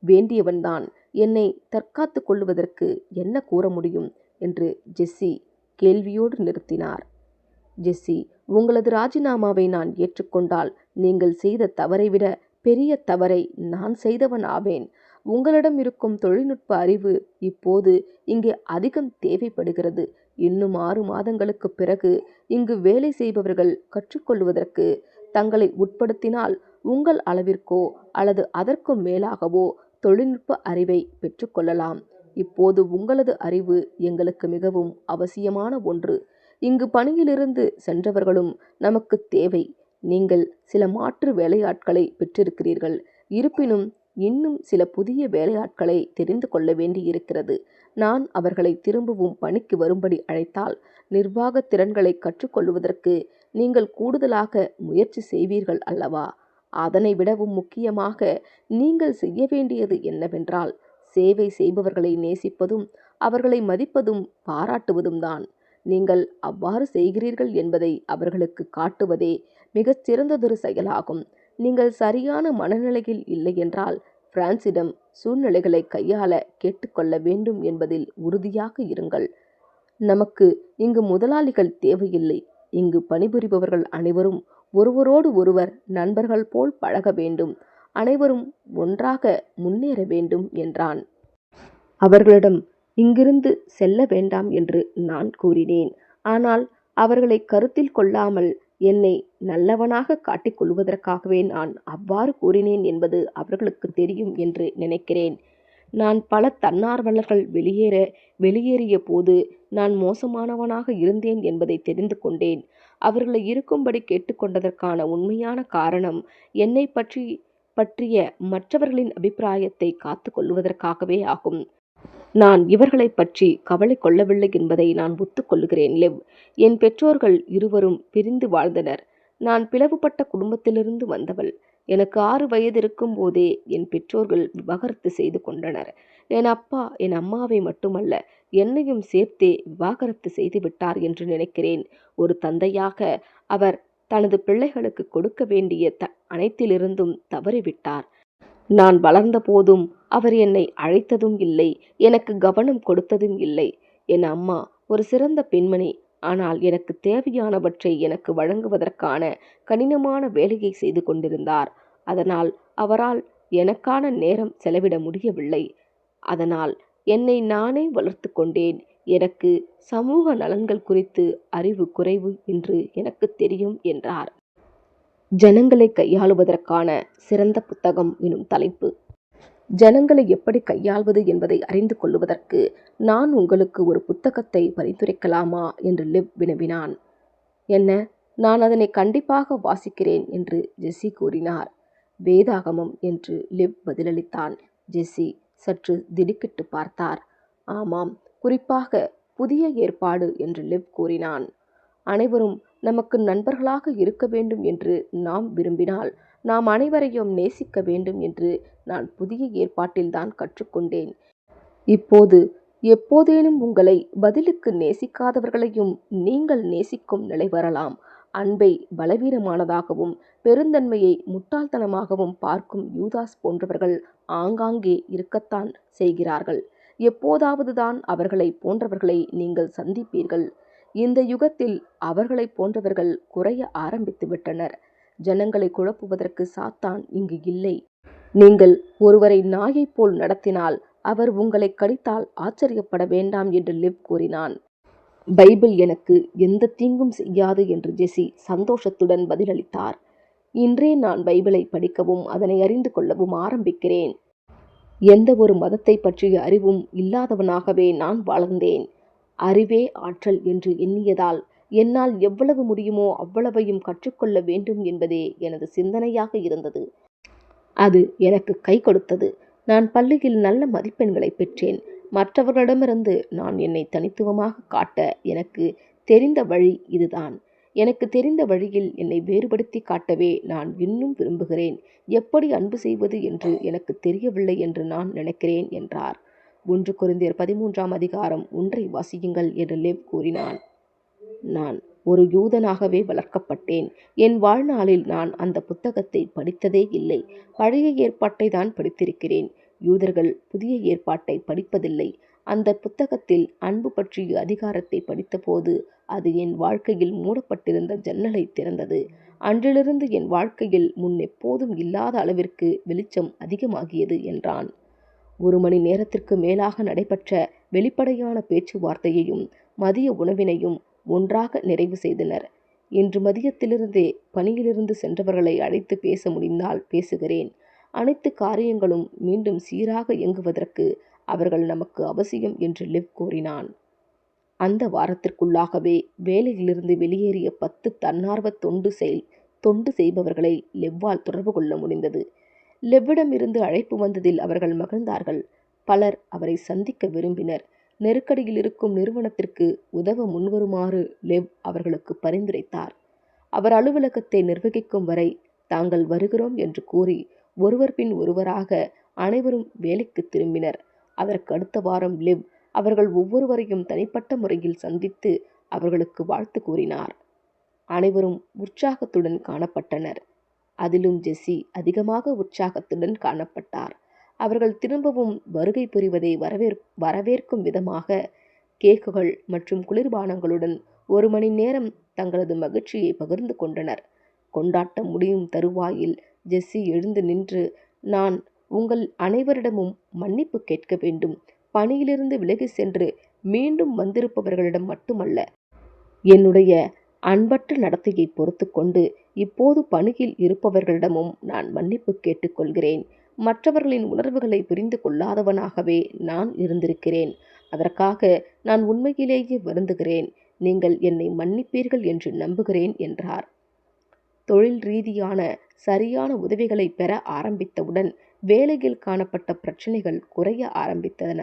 வேண்டியவன்தான். என்னை தற்காத்து கொள்வதற்கு என்ன கூற முடியும் என்று ஜெஸ்ஸி கேள்வியோடு நிறுத்தினார். ஜெஸ்ஸி, உங்களது ராஜினாமாவை நான் ஏற்றுக்கொண்டால் நீங்கள் செய்த தவறை விட பெரிய தவறை நான் செய்தவன் ஆவேன். உங்களிடம் இருக்கும் தொழில்நுட்ப அறிவு இப்போது இங்கே அதிகம் தேவைப்படுகிறது. இன்னும் 6 மாதங்களுக்கு பிறகு இங்கு வேலை செய்பவர்கள் கற்றுக்கொள்வதற்கு தங்களை உட்படுத்தினால் உங்கள் அளவிற்கோ அல்லது அதற்கும் மேலாகவோ தொழில்நுட்ப அறிவை பெற்றுக்கொள்ளலாம். இப்போது உங்களது அறிவு எங்களுக்கு மிகவும் அவசியமான ஒன்று. இங்கு பணியிலிருந்து சென்றவர்களும் நமக்கு தேவை. நீங்கள் சில மாற்று வேலையாட்களை பெற்றிருக்கிறீர்கள். இருப்பினும் இன்னும் சில புதிய வேலையாட்களை தெரிந்து கொள்ள வேண்டியிருக்கிறது. நான் அவர்களை திரும்பவும் பணிக்கு வரும்படி அழைத்தால் நிர்வாக திறன்களை கற்றுக்கொள்வதற்கு நீங்கள் கூடுதலாக முயற்சி செய்வீர்கள் அல்லவா? அதனை விடவும் முக்கியமாக நீங்கள் செய்ய வேண்டியது என்னவென்றால் சேவை செய்பவர்களை நேசிப்பதும் அவர்களை மதிப்பதும் பாராட்டுவதும் தான். நீங்கள் அவ்வாறு செய்கிறீர்கள் என்பதை அவர்களுக்கு காட்டுவதே மிகச் சிறந்ததொரு செயலாகும். நீங்கள் சரியான மனநிலையில் இல்லையென்றால் பிரான்சிடம் சூழ்நிலைகளை கையாள கேட்டுக்கொள்ள வேண்டும் என்பதில் உறுதியாக இருங்கள். நமக்கு இங்கு முதலாளிகள் தேவையில்லை. இங்கு பணிபுரிபவர்கள் அனைவரும் ஒருவரோடு ஒருவர் நண்பர்கள் போல் பழக வேண்டும். அனைவரும் ஒன்றாக முன்னேற வேண்டும் என்றான். அவர்களிடம் இங்கிருந்து செல்ல வேண்டாம் என்று நான் கூறினேன். ஆனால் அவர்களை கருத்தில் கொள்ளாமல் என்னை நல்லவனாக காட்டிக் கொள்வதற்காகவே நான் அவ்வாறு கூறினேன் என்பது அவர்களுக்கு தெரியும் என்று நினைக்கிறேன். நான் பல தன்னார்வலர்கள் வெளியேறிய போது நான் மோசமானவனாக இருந்தேன் என்பதை தெரிந்து கொண்டேன். அவர்களை இருக்கும்படி கேட்டுக்கொண்டதற்கான உண்மையான காரணம் என்னை பற்றிய மற்றவர்களின் அபிப்பிராயத்தை காத்து கொள்வதற்காகவே ஆகும். நான் இவர்களை பற்றி கவலை கொள்ளவில்லை என்பதை நான் ஒத்துக்கொள்கிறேன். லிவ், என் பெற்றோர்கள் இருவரும் பிரிந்து வாழ்ந்தனர். நான் பிளவுபட்ட குடும்பத்திலிருந்து வந்தவள். எனக்கு 6 வயது இருக்கும் போதே என் பெற்றோர்கள் விவாகரத்து செய்து கொண்டனர். என் அப்பா என் அம்மாவை மட்டுமல்ல என்னையும் சேர்த்தே விவாகரத்து செய்து விட்டார் என்று நினைக்கிறேன். ஒரு தந்தையாக அவர் தனது பிள்ளைகளுக்கு கொடுக்க வேண்டிய அனைத்திலிருந்தும் தவறிவிட்டார். நான் வளர்ந்த போதும் அவர் என்னை அழைத்ததும் இல்லை, எனக்கு கவனம் கொடுத்ததும் இல்லை. என் அம்மா ஒரு சிறந்த பெண்மணி. ஆனால் எனக்கு தேவையானவற்றை எனக்கு வழங்குவதற்கான கடினமான வேலையை செய்து கொண்டிருந்தார். அதனால் அவரால் எனக்கான நேரம் செலவிட முடியவில்லை. அதனால் என்னை நானே வளர்த்து கொண்டேன். எனக்கு சமூக நலன்கள் குறித்து அறிவு குறைவு என்று எனக்கு தெரியும் என்றார். ஜனங்களை கையாளுவதற்கான சிறந்த புத்தகம் எனும் தலைப்பு. ஜனங்களை எப்படி கையாள்வது என்பதை அறிந்து கொள்வதற்கு நான் உங்களுக்கு ஒரு புத்தகத்தை பரிந்துரைக்கலாமா என்று லிவ் வினவினான். என்ன, நான் அதனை கண்டிப்பாக வாசிக்கிறேன் என்று ஜெஸ்ஸி கூறினார். வேதாகமம் என்று லிவ் பதிலளித்தான். ஜெஸ்ஸி சற்று திடுக்கிட்டு பார்த்தார். ஆமாம், குறிப்பாக புதிய ஏற்பாடு என்று லிவ் கூறினான். அனைவரும் நமக்கு நண்பர்களாக இருக்க வேண்டும் என்று நாம் விரும்பினால் நாம் அனைவரையும் நேசிக்க வேண்டும் என்று நான் புதிய ஏற்பாட்டில்தான் கற்றுக்கொண்டேன். இப்போது எப்போதேனும் உங்களை பதிலுக்கு நேசிக்காதவர்களையும் நீங்கள் நேசிக்கும் நிலை வரலாம். அன்பை பலவீனமானதாகவும் பெருந்தன்மையை முட்டாள்தனமாகவும் பார்க்கும் யூதாஸ் போன்றவர்கள் ஆங்காங்கே இருக்கத்தான் செய்கிறார்கள். எப்போதாவதுதான் அவர்களை போன்றவர்களை நீங்கள் சந்திப்பீர்கள். இந்த யுகத்தில் அவர்களை போன்றவர்கள் குறைய ஆரம்பித்து விட்டனர். ஜனங்களை குழப்புவதற்கு சாத்தான் இங்கு இல்லை. நீங்கள் ஒருவரை நாயைப் போல் நடத்தினால் அவர் உங்களை கடித்தால் ஆச்சரியப்பட வேண்டாம் என்று லிவ் கூறினான். பைபிள் எனக்கு எந்த தீங்கும் செய்யாது என்று ஜெசி சந்தோஷத்துடன் பதிலளித்தார். இன்றே நான் பைபிளை படிக்கவும் அதனை அறிந்து கொள்ளவும் ஆரம்பிக்கிறேன். எந்த ஒரு மதத்தை பற்றிய அறிவும் இல்லாதவனாகவே நான் வளர்ந்தேன். அறிவே ஆற்றல் என்று எண்ணியதால் என்னால் எவ்வளவு முடியுமோ அவ்வளவையும் கற்றுக்கொள்ள வேண்டும் என்பதே எனது சிந்தனையாக இருந்தது. அது எனக்கு கை கொடுத்தது. நான் பள்ளியில் நல்ல மதிப்பெண்களை பெற்றேன். மற்றவர்களிடமிருந்து நான் என்னை தனித்துவமாக காட்ட எனக்கு தெரிந்த வழி இதுதான். எனக்கு தெரிந்த வழியில் என்னை வேறுபடுத்தி காட்டவே நான் இன்னும் விரும்புகிறேன். எப்படி அன்பு செய்வது என்று எனக்கு தெரியவில்லை என்று நான் நினைக்கிறேன் என்றார். 1 கொரிந்தியர் 13 வாசியுங்கள் என்று லிவ் கூறினான். நான் ஒரு யூதனாகவே வளர்க்கப்பட்டேன். என் வாழ்நாளில் நான் அந்த புத்தகத்தை படித்ததே இல்லை. பழைய ஏற்பாட்டை தான் படித்திருக்கிறேன். யூதர்கள் புதிய ஏற்பாட்டை படிப்பதில்லை. அந்த புத்தகத்தில் அன்பு பற்றிய அதிகாரத்தை படித்தபோது அது என் வாழ்க்கையில் மூடப்பட்டிருந்த ஜன்னலை திறந்தது. அன்றிலிருந்து என் வாழ்க்கையில் முன் எப்போதும் இல்லாத அளவிற்கு வெளிச்சம் அதிகமாகியது என்றான். 1 மணி நேரத்திற்கு மேலாக நடைபெற்ற வெளிப்படையான பேச்சுவார்த்தையையும் மதிய உணவினையும் ஒன்றாக நிறைவு செய்தனர். இன்று மதியத்திலிருந்தே பணியிலிருந்து சென்றவர்களை அழைத்து பேச முடிந்தால் பேசுகிறேன். அனைத்து காரியங்களும் மீண்டும் சீராக இயங்குவதற்கு அவர்கள் நமக்கு அவசியம் என்று லிவ் கூறினான். அந்த வாரத்திற்குள்ளாகவே வேலையிலிருந்து வெளியேறிய 10 தன்னார்வ தொண்டு செய்பவர்களை லெவ்வால் தொடர்பு கொள்ள முடிந்தது. லெவ்விடமிருந்து அழைப்பு வந்ததில் அவர்கள் மகிழ்ந்தார்கள். பலர் அவரை சந்திக்க விரும்பினர். நெருக்கடியில் இருக்கும் நிறுவனத்திற்கு உதவ முன்வருமாறு லெவ் அவர்களுக்கு பரிந்துரைத்தார். அவர் அலுவலகத்தை நிர்வகிக்கும் வரை தாங்கள் வருகிறோம் என்று கூறி ஒருவர் பின் ஒருவராக அனைவரும் வேலைக்கு திரும்பினர். அதற்கு அடுத்த வாரம் லெவ் அவர்கள் ஒவ்வொருவரையும் தனிப்பட்ட முறையில் சந்தித்து அவர்களுக்கு வாழ்த்து கூறினார். அனைவரும் உற்சாகத்துடன் காணப்பட்டனர். அதிலும் ஜெசி அதிகமாக உற்சாகத்துடன் காணப்பட்டார். அவர்கள் திரும்பவும் வருகை புரிவதை வரவேற்கும் விதமாக கேக்குகள் மற்றும் குளிர்பானங்களுடன் 1 மணி நேரம் தங்களது மகிழ்ச்சியை பகிர்ந்து கொண்டனர். கொண்டாட்டம் முடியும் தருவாயில் ஜெஸ்ஸி எழுந்து நின்று, நான் உங்கள் அனைவரிடமும் மன்னிப்பு கேட்க வேண்டும். பணியிலிருந்து விலகி சென்று மீண்டும் வந்திருப்பவர்களிடம் மட்டுமல்ல, என்னுடைய அன்பற்ற நடத்தையை பொறுத்து கொண்டு இப்போது பணியில் இருப்பவர்களிடமும் நான் மன்னிப்பு கேட்டுக்கொள்கிறேன். மற்றவர்களின் உணர்வுகளை புரிந்து கொள்ளாதவனாகவே நான் இருந்திருக்கிறேன். அதற்காக நான் உண்மையிலேயே வருந்துகிறேன். நீங்கள் என்னை மன்னிப்பீர்கள் என்று நம்புகிறேன் என்றார். தொழில் ரீதியான சரியான உதவிகளை பெற ஆரம்பித்தவுடன் வேலையில் காணப்பட்ட பிரச்சனைகள் குறைய ஆரம்பித்தன.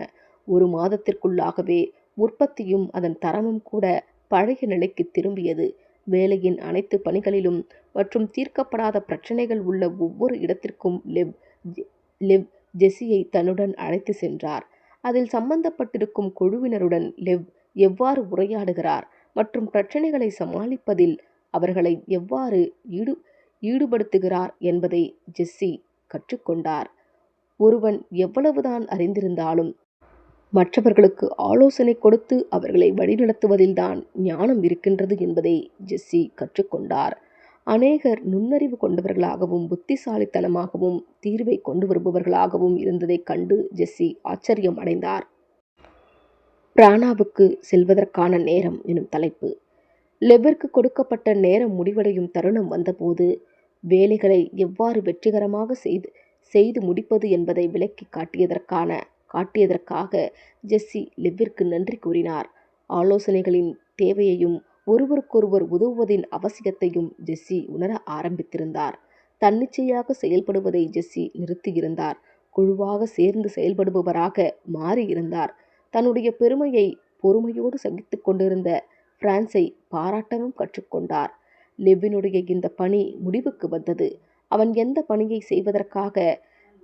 1 மாதத்திற்குள்ளாகவே உற்பத்தியும் அதன் தரமும் கூட பழைய நிலைக்கு திரும்பியது. வேலையின் அனைத்து பணிகளிலும் மற்றும் தீர்க்கப்படாத பிரச்சனைகள் உள்ள ஒவ்வொரு இடத்திற்கும் லெவ் ஜெஸ்ஸியை தன்னுடன் அழைத்து சென்றார். அதில் சம்பந்தப்பட்டிருக்கும் குழுவினருடன் லெவ் எவ்வாறு உரையாடுகிறார் மற்றும் பிரச்சனைகளை சமாளிப்பதில் அவர்களை எவ்வாறு ஈடுபடுத்துகிறார் என்பதை ஜெஸ்ஸி கற்றுக்கொண்டார். ஒருவன் எவ்வளவுதான் அறிந்திருந்தாலும் மற்றவர்களுக்கு ஆலோசனை கொடுத்து அவர்களை வழிநடத்துவதில்தான் ஞானம் இருக்கின்றது என்பதை ஜெஸ்ஸி கற்றுக்கொண்டார். அநேகர் நுண்ணறிவு கொண்டவர்களாகவும் புத்திசாலித்தனமாகவும் தீர்வை கொண்டு வருபவர்களாகவும் இருந்ததைக் கண்டு ஜெஸ்ஸி ஆச்சரியம் அடைந்தார். பிரானாவுக்கு செல்வதற்கான நேரம் எனும் தலைப்பு. லெவிற்கு கொடுக்கப்பட்ட நேரம் முடிவடையும் தருணம் வந்தபோது வேலைகளை எவ்வாறு வெற்றிகரமாக செய்து முடிப்பது என்பதை விளக்கி காட்டியதற்காக ஜெஸ்ஸி லெவிற்கு நன்றி கூறினார். ஆலோசனைகளின் தேவையையும் ஒருவருக்கொருவர் உதவுவதின் அவசியத்தையும் ஜெஸ்ஸி உணர ஆரம்பித்திருந்தார். தன்னிச்சையாக செயல்படுவதை ஜெஸ்ஸி நிறுத்தியிருந்தார். குழுவாக சேர்ந்து செயல்படுபவராக மாறியிருந்தார். தன்னுடைய பெருமையை பொறுமையோடு சகித்து கொண்டிருந்த பிரான்ஸை பாராட்டவும் கற்றுக்கொண்டார். லெவ்வினுடைய இந்த பணி முடிவுக்கு வந்தது. அவன் எந்த பணியை செய்வதற்காக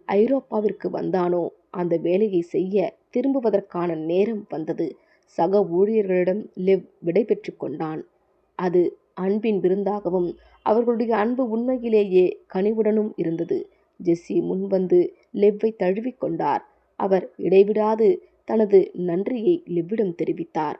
ஐரோப்பாவிற்கு வந்தானோ அந்த வேலையை செய்ய திரும்புவதற்கான நேரம் வந்தது. சக ஊழியர்களிடம் லெவ் விடை பெற்று கொண்டான். அது அன்பின் விருந்தாகவும் அவர்களுடைய அன்பு உண்மையிலேயே கனிவுடனும் இருந்தது. ஜெஸ்ஸி முன்வந்து லெவ்வை தழுவிக்கொண்டார். அவர் இடைவிடாது தனது நன்றியை லெவ்விடம் தெரிவித்தார்.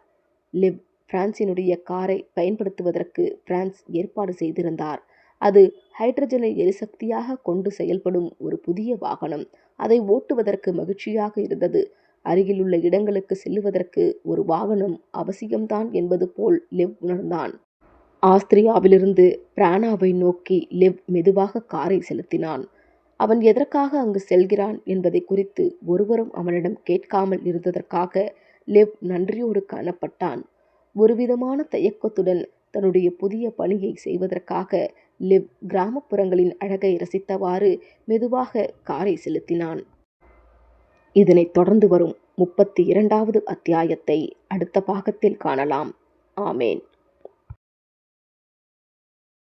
லெவ் பிரான்சினுடைய காரை பயன்படுத்துவதற்கு பிரான்ஸ் ஏற்பாடு செய்திருந்தார். அது ஹைட்ரஜனை எரிசக்தியாக கொண்டு செயல்படும் ஒரு புதிய வாகனம். அதை ஓட்டுவதற்கு மகிழ்ச்சியாக இருந்தது. அருகிலுள்ள இடங்களுக்கு செல்லுவதற்கு ஒரு வாகனம் அவசியம்தான் என்பது போல் லெவ் உணர்ந்தான். ஆஸ்திரியாவிலிருந்து பிரானாவை நோக்கி லெவ் மெதுவாக காரை செலுத்தினான். அவன் எதற்காக அங்கு செல்கிறான் என்பதை குறித்து ஒருவரும் அவனிடம் கேட்காமல் இருந்ததற்காக லெவ் நன்றியோடு காணப்பட்டான். ஒருவிதமான தயக்கத்துடன் தன்னுடைய புதிய பணியை செய்வதற்காக லெவ் கிராமப்புறங்களின் அழகை ரசித்தவாறு மெதுவாக காரை செலுத்தினான். இதனைத் தொடர்ந்து வரும் 32வது அத்தியாயத்தை அடுத்த பாகத்தில் காணலாம். ஆமேன்.